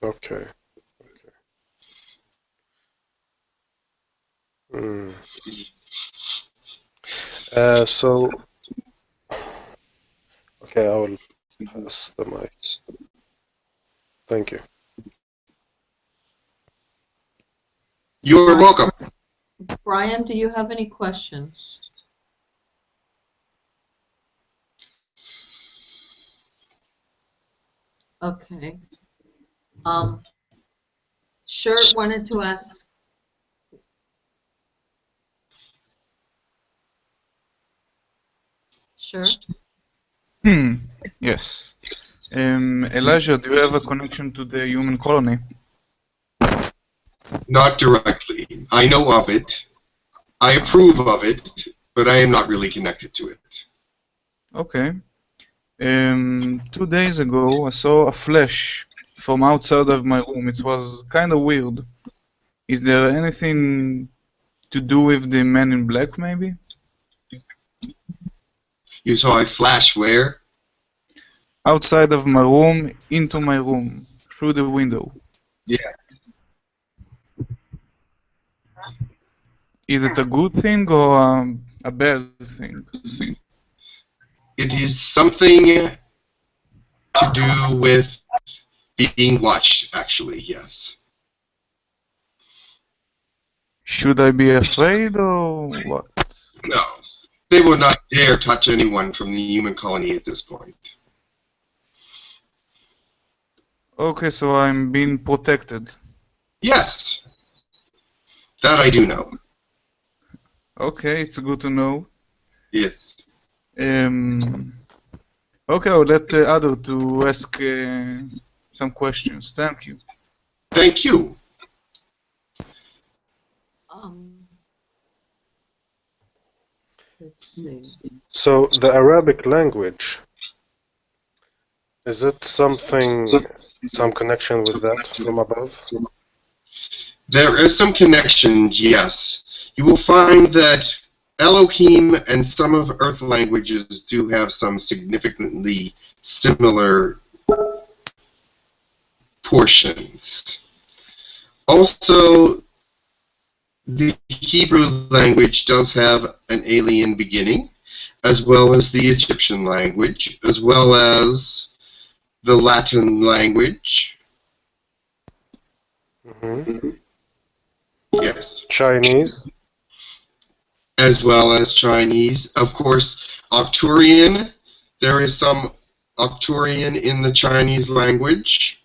Okay. Okay. So, okay, I will pass the mic. Thank you. You're welcome. Brian, do you have any questions? Okay. Shirt wanted to ask. Sure. Yes. Ellayja, do you have a connection to the human colony? Not directly. I know of it. I approve of it, but I am not really connected to it. Okay. 2 days ago, I saw a flash from outside of my room. It was kind of weird. Is there anything to do with the man in black, maybe? You saw a flash where? Outside of my room, into my room, through the window. Yeah. Is it a good thing or a bad thing? It is something to do with being watched, actually, yes. Should I be afraid or what? No. They will not dare touch anyone from the human colony at this point. Okay, so I'm being protected. Yes. That I do know. Okay, it's good to know. Yes. Okay, I'll let the other to ask some questions. Thank you. Thank you. Let's see. So the Arabic language, is it something, some connection with that from above? There is some connections, yes. You will find that Elohim and some of Earth languages do have some significantly similar portions. Also, the Hebrew language does have an alien beginning, as well as the Egyptian language, as well as the Latin language. Mm-hmm. Yes. Chinese. As well as Chinese. Of course, Arcturian. There is some Arcturian in the Chinese language.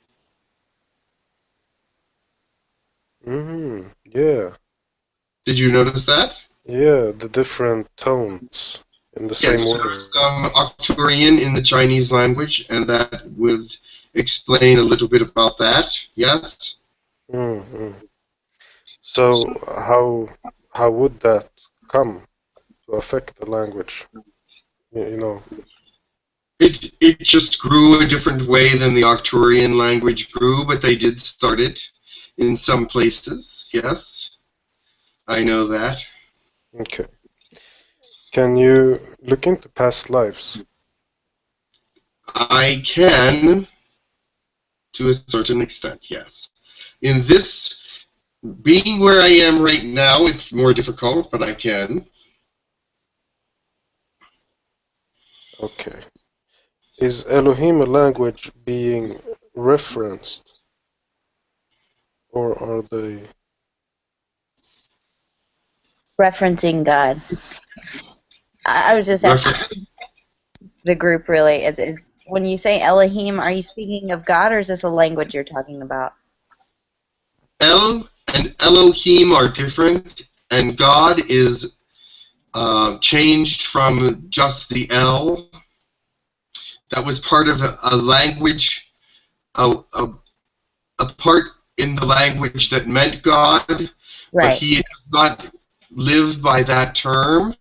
Mm-hmm. Yeah. Did you notice that? Yeah, the different tones in the same word. There is some Arcturian in the Chinese language, and that would explain a little bit about that. Yes. Mm-hmm. So how would that come to affect the language? You know. It just grew a different way than the Arcturian language grew, but they did start it in some places. Yes. I know that. Okay. Can you look into past lives? I can, to a certain extent, yes. In this, being where I am right now, it's more difficult, but I can. Okay. Is Elohim a language being referenced? Or are they... Referencing God. I was just asking the group really, is when you say Elohim, are you speaking of God or is this a language you're talking about? El and Elohim are different, and God is changed from just the El. That was part of a language, a part in the language that meant God, right. but he is not live by that term.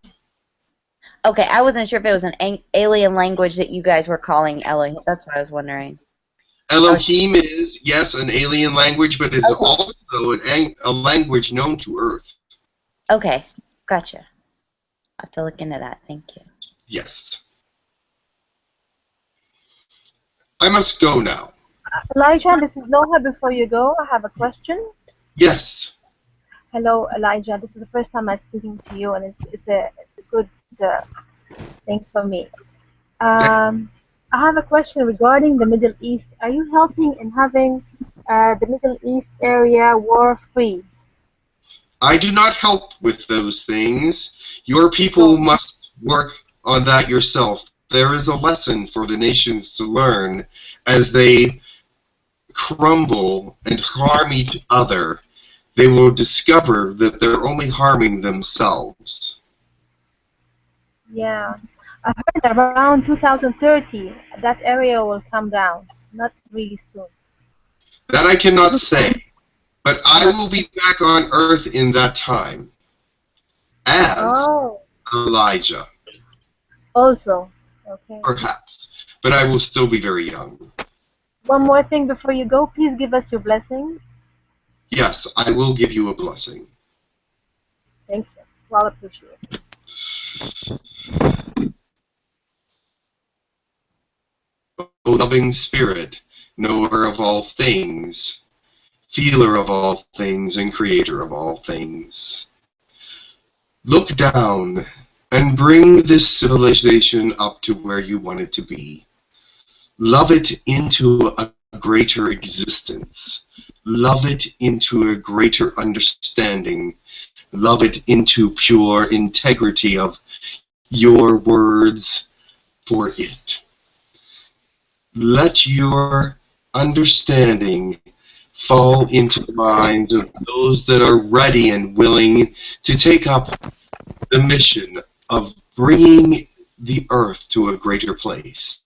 Okay, I wasn't sure if it was an alien language that you guys were calling Elohim. That's what I was wondering. Elohim is, yes, an alien language, but is also a language known to Earth. Okay, gotcha. I'll have to look into that. Thank you. Yes. I must go now. Ellayja, this is Noha. Before you go, I have a question. Yes. Hello, Ellayja. This is the first time I'm speaking to you, and it's a good thing for me. I have a question regarding the Middle East. Are you helping in having the Middle East area war-free? I do not help with those things. Your people must work on that yourself. There is a lesson for the nations to learn as they crumble and harm each other. They will discover that they're only harming themselves. Yeah. I heard around 2030 that area will come down. Not really soon. That I cannot say, but I will be back on Earth in that time as Ellayja. Also, okay. Perhaps, but I will still be very young. One more thing before you go, please give us your blessings. Yes, I will give you a blessing. Thank you. Well appreciated. O loving spirit, knower of all things, feeler of all things, and creator of all things, look down and bring this civilization up to where you want it to be. Love it into a greater existence. Love it into a greater understanding. Love it into pure integrity of your words for it. Let your understanding fall into the minds of those that are ready and willing to take up the mission of bringing the earth to a greater place,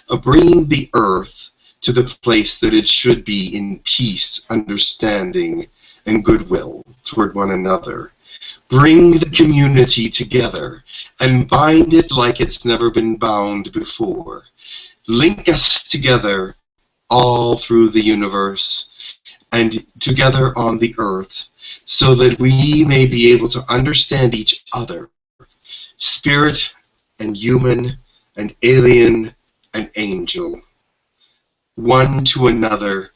of bringing the earth to the place that it should be in peace, understanding, and goodwill toward one another. Bring the community together and bind it like it's never been bound before. Link us together all through the universe and together on the earth so that we may be able to understand each other, spirit and human and alien and angel, one to another,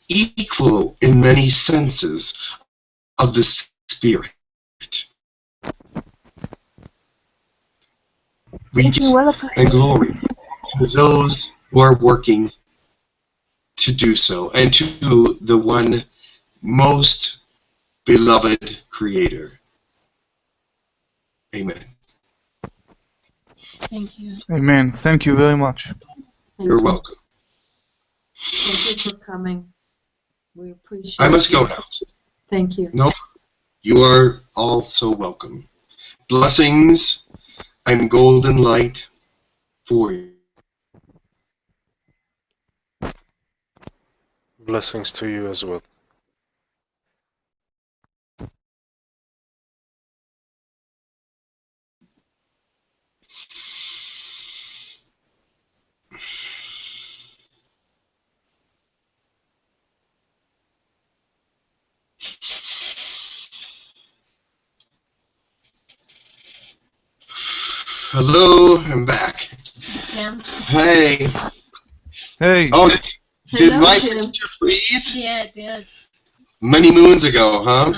equal in many senses of the spirit. We give and glory to those who are working to do so, and to the one most beloved Creator. Amen. Thank you. Amen. Thank you very much. You're welcome. Thank you for coming. We appreciate it. I must go now. Thank you. No, you are all so welcome. Blessings and golden light for you. Blessings to you as well. Hello, I'm back. Jim? Hey. Hey. Oh, did Hello, Mike Jim. please? Yeah, it did. Many moons ago, huh?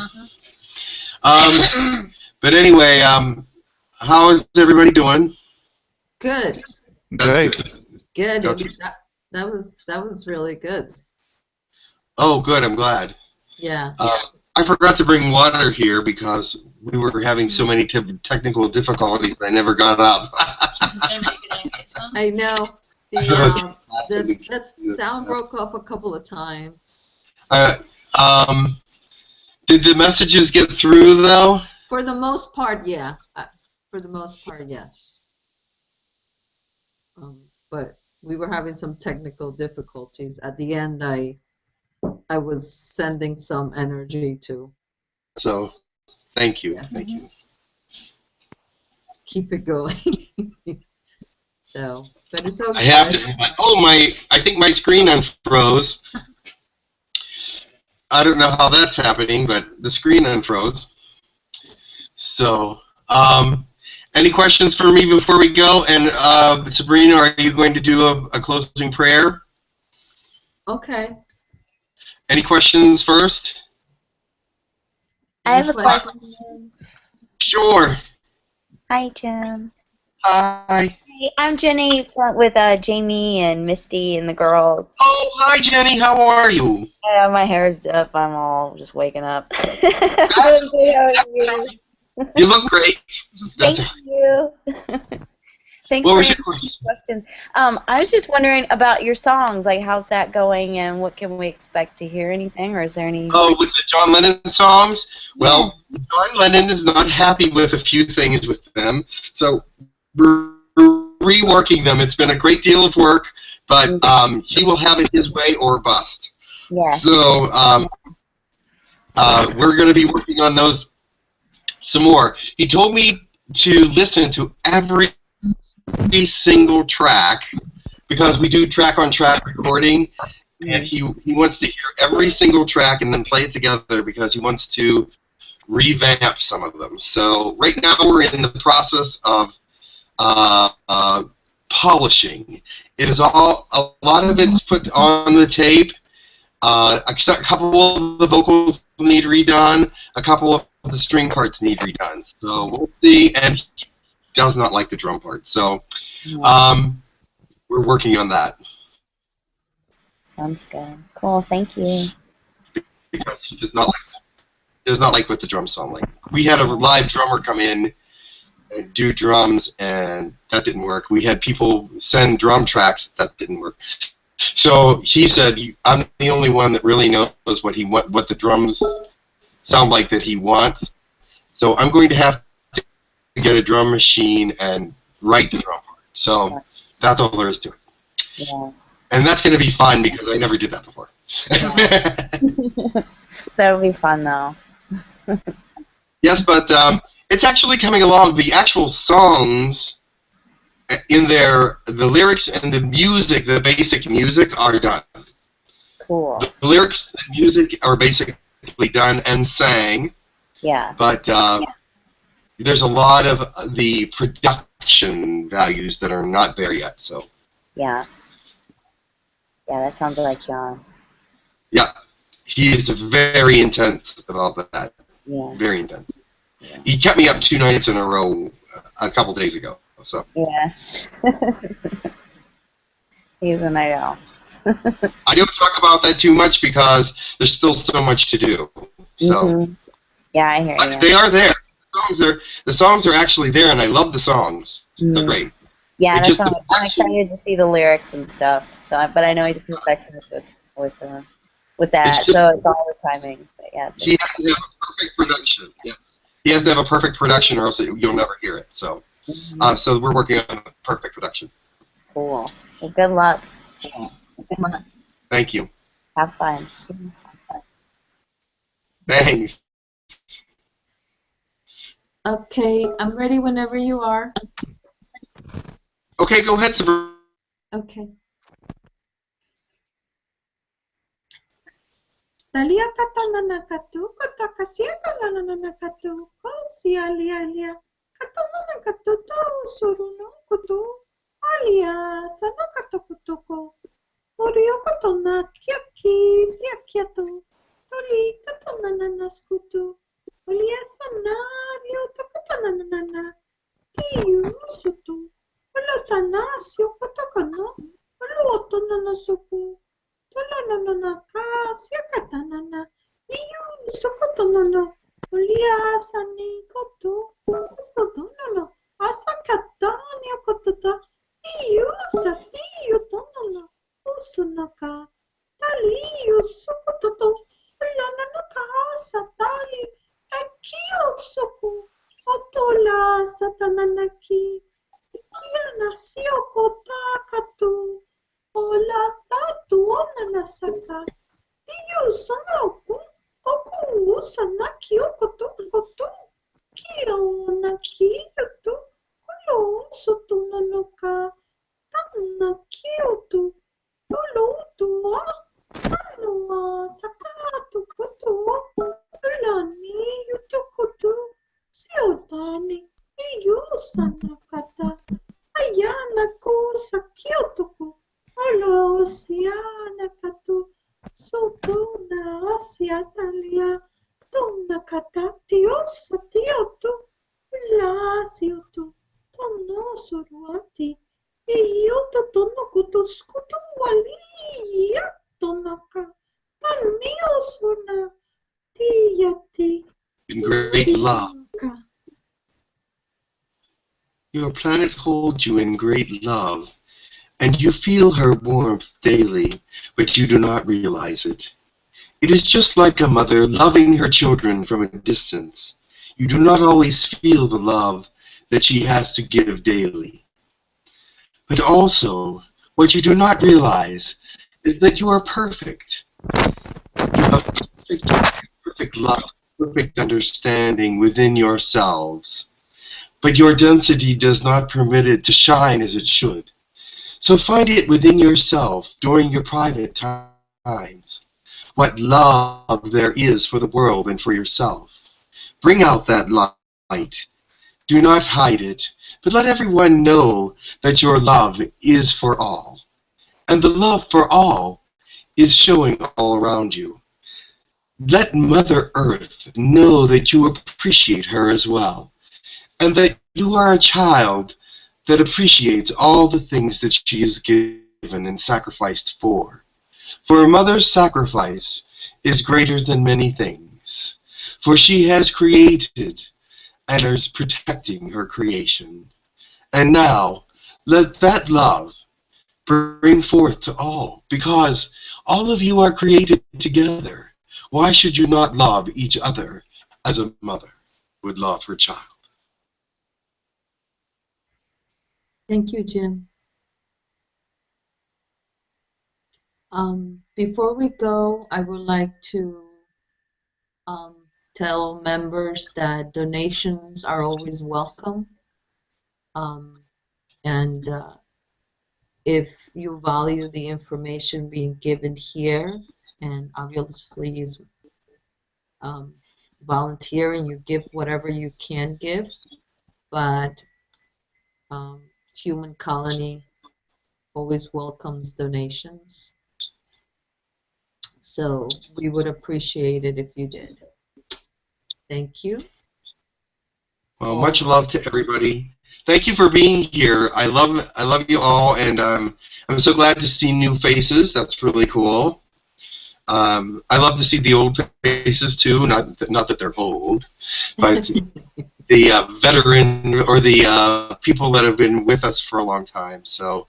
But anyway, how is everybody doing? Good. Great. Good. That's That was really good. Oh, good. I'm glad. Yeah. I forgot to bring water here because we were having so many technical difficulties. I never got up. I know. The sound broke off a couple of times. Did the messages get through though? For the most part, yeah. For the most part, yes. But we were having some technical difficulties. At the end, I was sending some energy to. So, thank you. Yeah. Thank you. keep it going. So, but it's okay. I have to. I think my screen unfroze. I don't know how that's happening, but the screen unfroze. So, any questions for me before we go? And Sabrina, are you going to do a closing prayer? Okay. Any questions first? I have a question. Sure. Hi, Jim. Hi. Hey, I'm Jenny with Jamie and Misty and the girls. Oh, hi, Jenny. How are you? Yeah, my hair's up. I'm all just waking up. Doing good. How are you? You look great. Thank you. Thanks What for was your answering questions. I was just wondering about your songs. Like, how's that going, and what can we expect to hear? Anything, or is there any? Oh, with the John Lennon songs? Well, John Lennon is not happy with a few things with them, so we're reworking them. It's been a great deal of work, but he will have it his way or bust. Yeah. So we're going to be working on those some more. He told me to listen to every single track because we do track-on-track recording, and he wants to hear every single track and then play it together because he wants to revamp some of them. So right now we're in the process of polishing. It is a lot of it's put on the tape. A couple of the vocals need redone. A couple of the string parts need redone. So we'll see. And he does not like the drum part. So we're working on that. Sounds good. Cool. Thank you. Because he does not like what the drums sound like. We had a live drummer come in and do drums, and that didn't work. We had people send drum tracks, that didn't work. So he said, I'm the only one that really knows what the drums sound like that he wants. So I'm going to have to get a drum machine and write the drum part. So that's all there is to it. Yeah. And that's going to be fun because I never did that before. Yeah. That'll be fun, though. Yes, but it's actually coming along. The actual songs in there, the lyrics and the music, the basic music, are done. Cool. The lyrics and music are basically done and sang. Yeah. But there's a lot of the production values that are not there yet. So. Yeah. Yeah, that sounds like John. Yeah, he is very intense about that. Yeah. Very intense. Yeah. He kept me up 2 nights in a row a couple days ago. So. Yeah. He's a night owl. I don't talk about that too much because there's still so much to do. So. Yeah, I hear you. They are there. The songs are actually there, and I love the songs. They're great. Yeah, that's I'm excited to see the lyrics and stuff. So, but I know he's a perfectionist with that, so it's all the timing. But yeah. He has to have a perfect production. Yeah. He has to have a perfect production, or else you'll never hear it. So. So we're working on the perfect production. Cool. Well, good luck. Thank you. Have fun. Thanks. Okay, I'm ready whenever you are. Okay, go ahead, Sabrina. Okay. Talia katana katu kota kasia kalana katu kosia alia katana katu to suruno kutu alia sana katu kutuko Orio katona kiaki siakiato toli katana naskutu olia sanario to katana tiu sutu Tanasio Kotokano, Lotona Suku, Tolana Kasia Katanana, Iu Sokotono, Olia Sani Koto, Kotono, Asakatania Kotota, Iu Sati Tonono, Usunaka, Tali Sokototo, Lana Satali, Akio Soku, Otola Satananaki. Kia nació kotakatu, ola tatu ona nasaka, tiyo sonoku, oku sanaki okoto, kio naki yotu, Olo sotunanoka. Tanna kyoto. Olo Anua sakatu kutu. Ulani yutukutu. Siotani. Iyusanakata. Ayana ko sakyotuku. Olo sianakatu. Sotuna asiatalia. Tonna katatio satiotu. Ulasiotu. Tonno soruati. Iyoto tonno kutu skutu wali. Yatonaka. Tanmio suna. Tiyati. In great love. Your planet holds you in great love, and you feel her warmth daily, but you do not realize it. It is just like a mother loving her children from a distance. You do not always feel the love that she has to give daily. But also, what you do not realize is that you are perfect. You have perfect love, perfect understanding within yourselves. But your density does not permit it to shine as it should. So find it within yourself during your private times. What love there is for the world and for yourself. Bring out that light. Do not hide it, but let everyone know that your love is for all. And the love for all is showing all around you. Let Mother Earth know that you appreciate her as well, and that you are a child that appreciates all the things that she has given and sacrificed for. For a mother's sacrifice is greater than many things, for she has created and is protecting her creation. And now, let that love bring forth to all, because all of you are created together. Why should you not love each other as a mother would love her child? Thank you, Jim. Before we go, I would like to tell members that donations are always welcome. And if you value the information being given here, and obviously is volunteering, you give whatever you can give, but Human Colony always welcomes donations. So we would appreciate it if you did. Thank you. Well, much love to everybody. Thank you for being here. I love you all, and I'm so glad to see new faces. That's really cool. I love to see the old faces too. Not that they're old, but the veteran or the people that have been with us for a long time. So,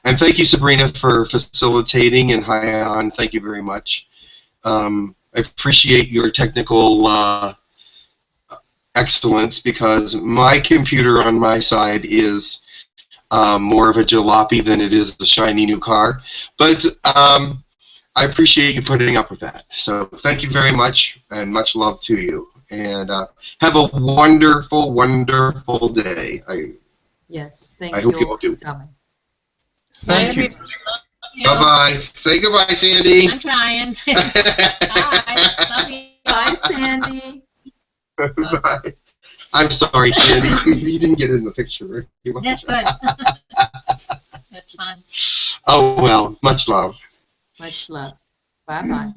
and thank you, Sabrina, for facilitating, and hi on. Thank you very much. I appreciate your technical excellence, because my computer on my side is more of a jalopy than it is a shiny new car. But I appreciate you putting up with that. So thank you very much, and much love to you. And have a wonderful, wonderful day. Yes, thank I you. hope you all do. Thank you. Bye-bye. Say goodbye, Sandy. I'm trying. Bye. Love you. Bye, Sandy. Bye. I'm sorry, Sandy. You didn't get in the picture. That's good. That's fun. Oh, well. Much love. Much love. Bye-bye.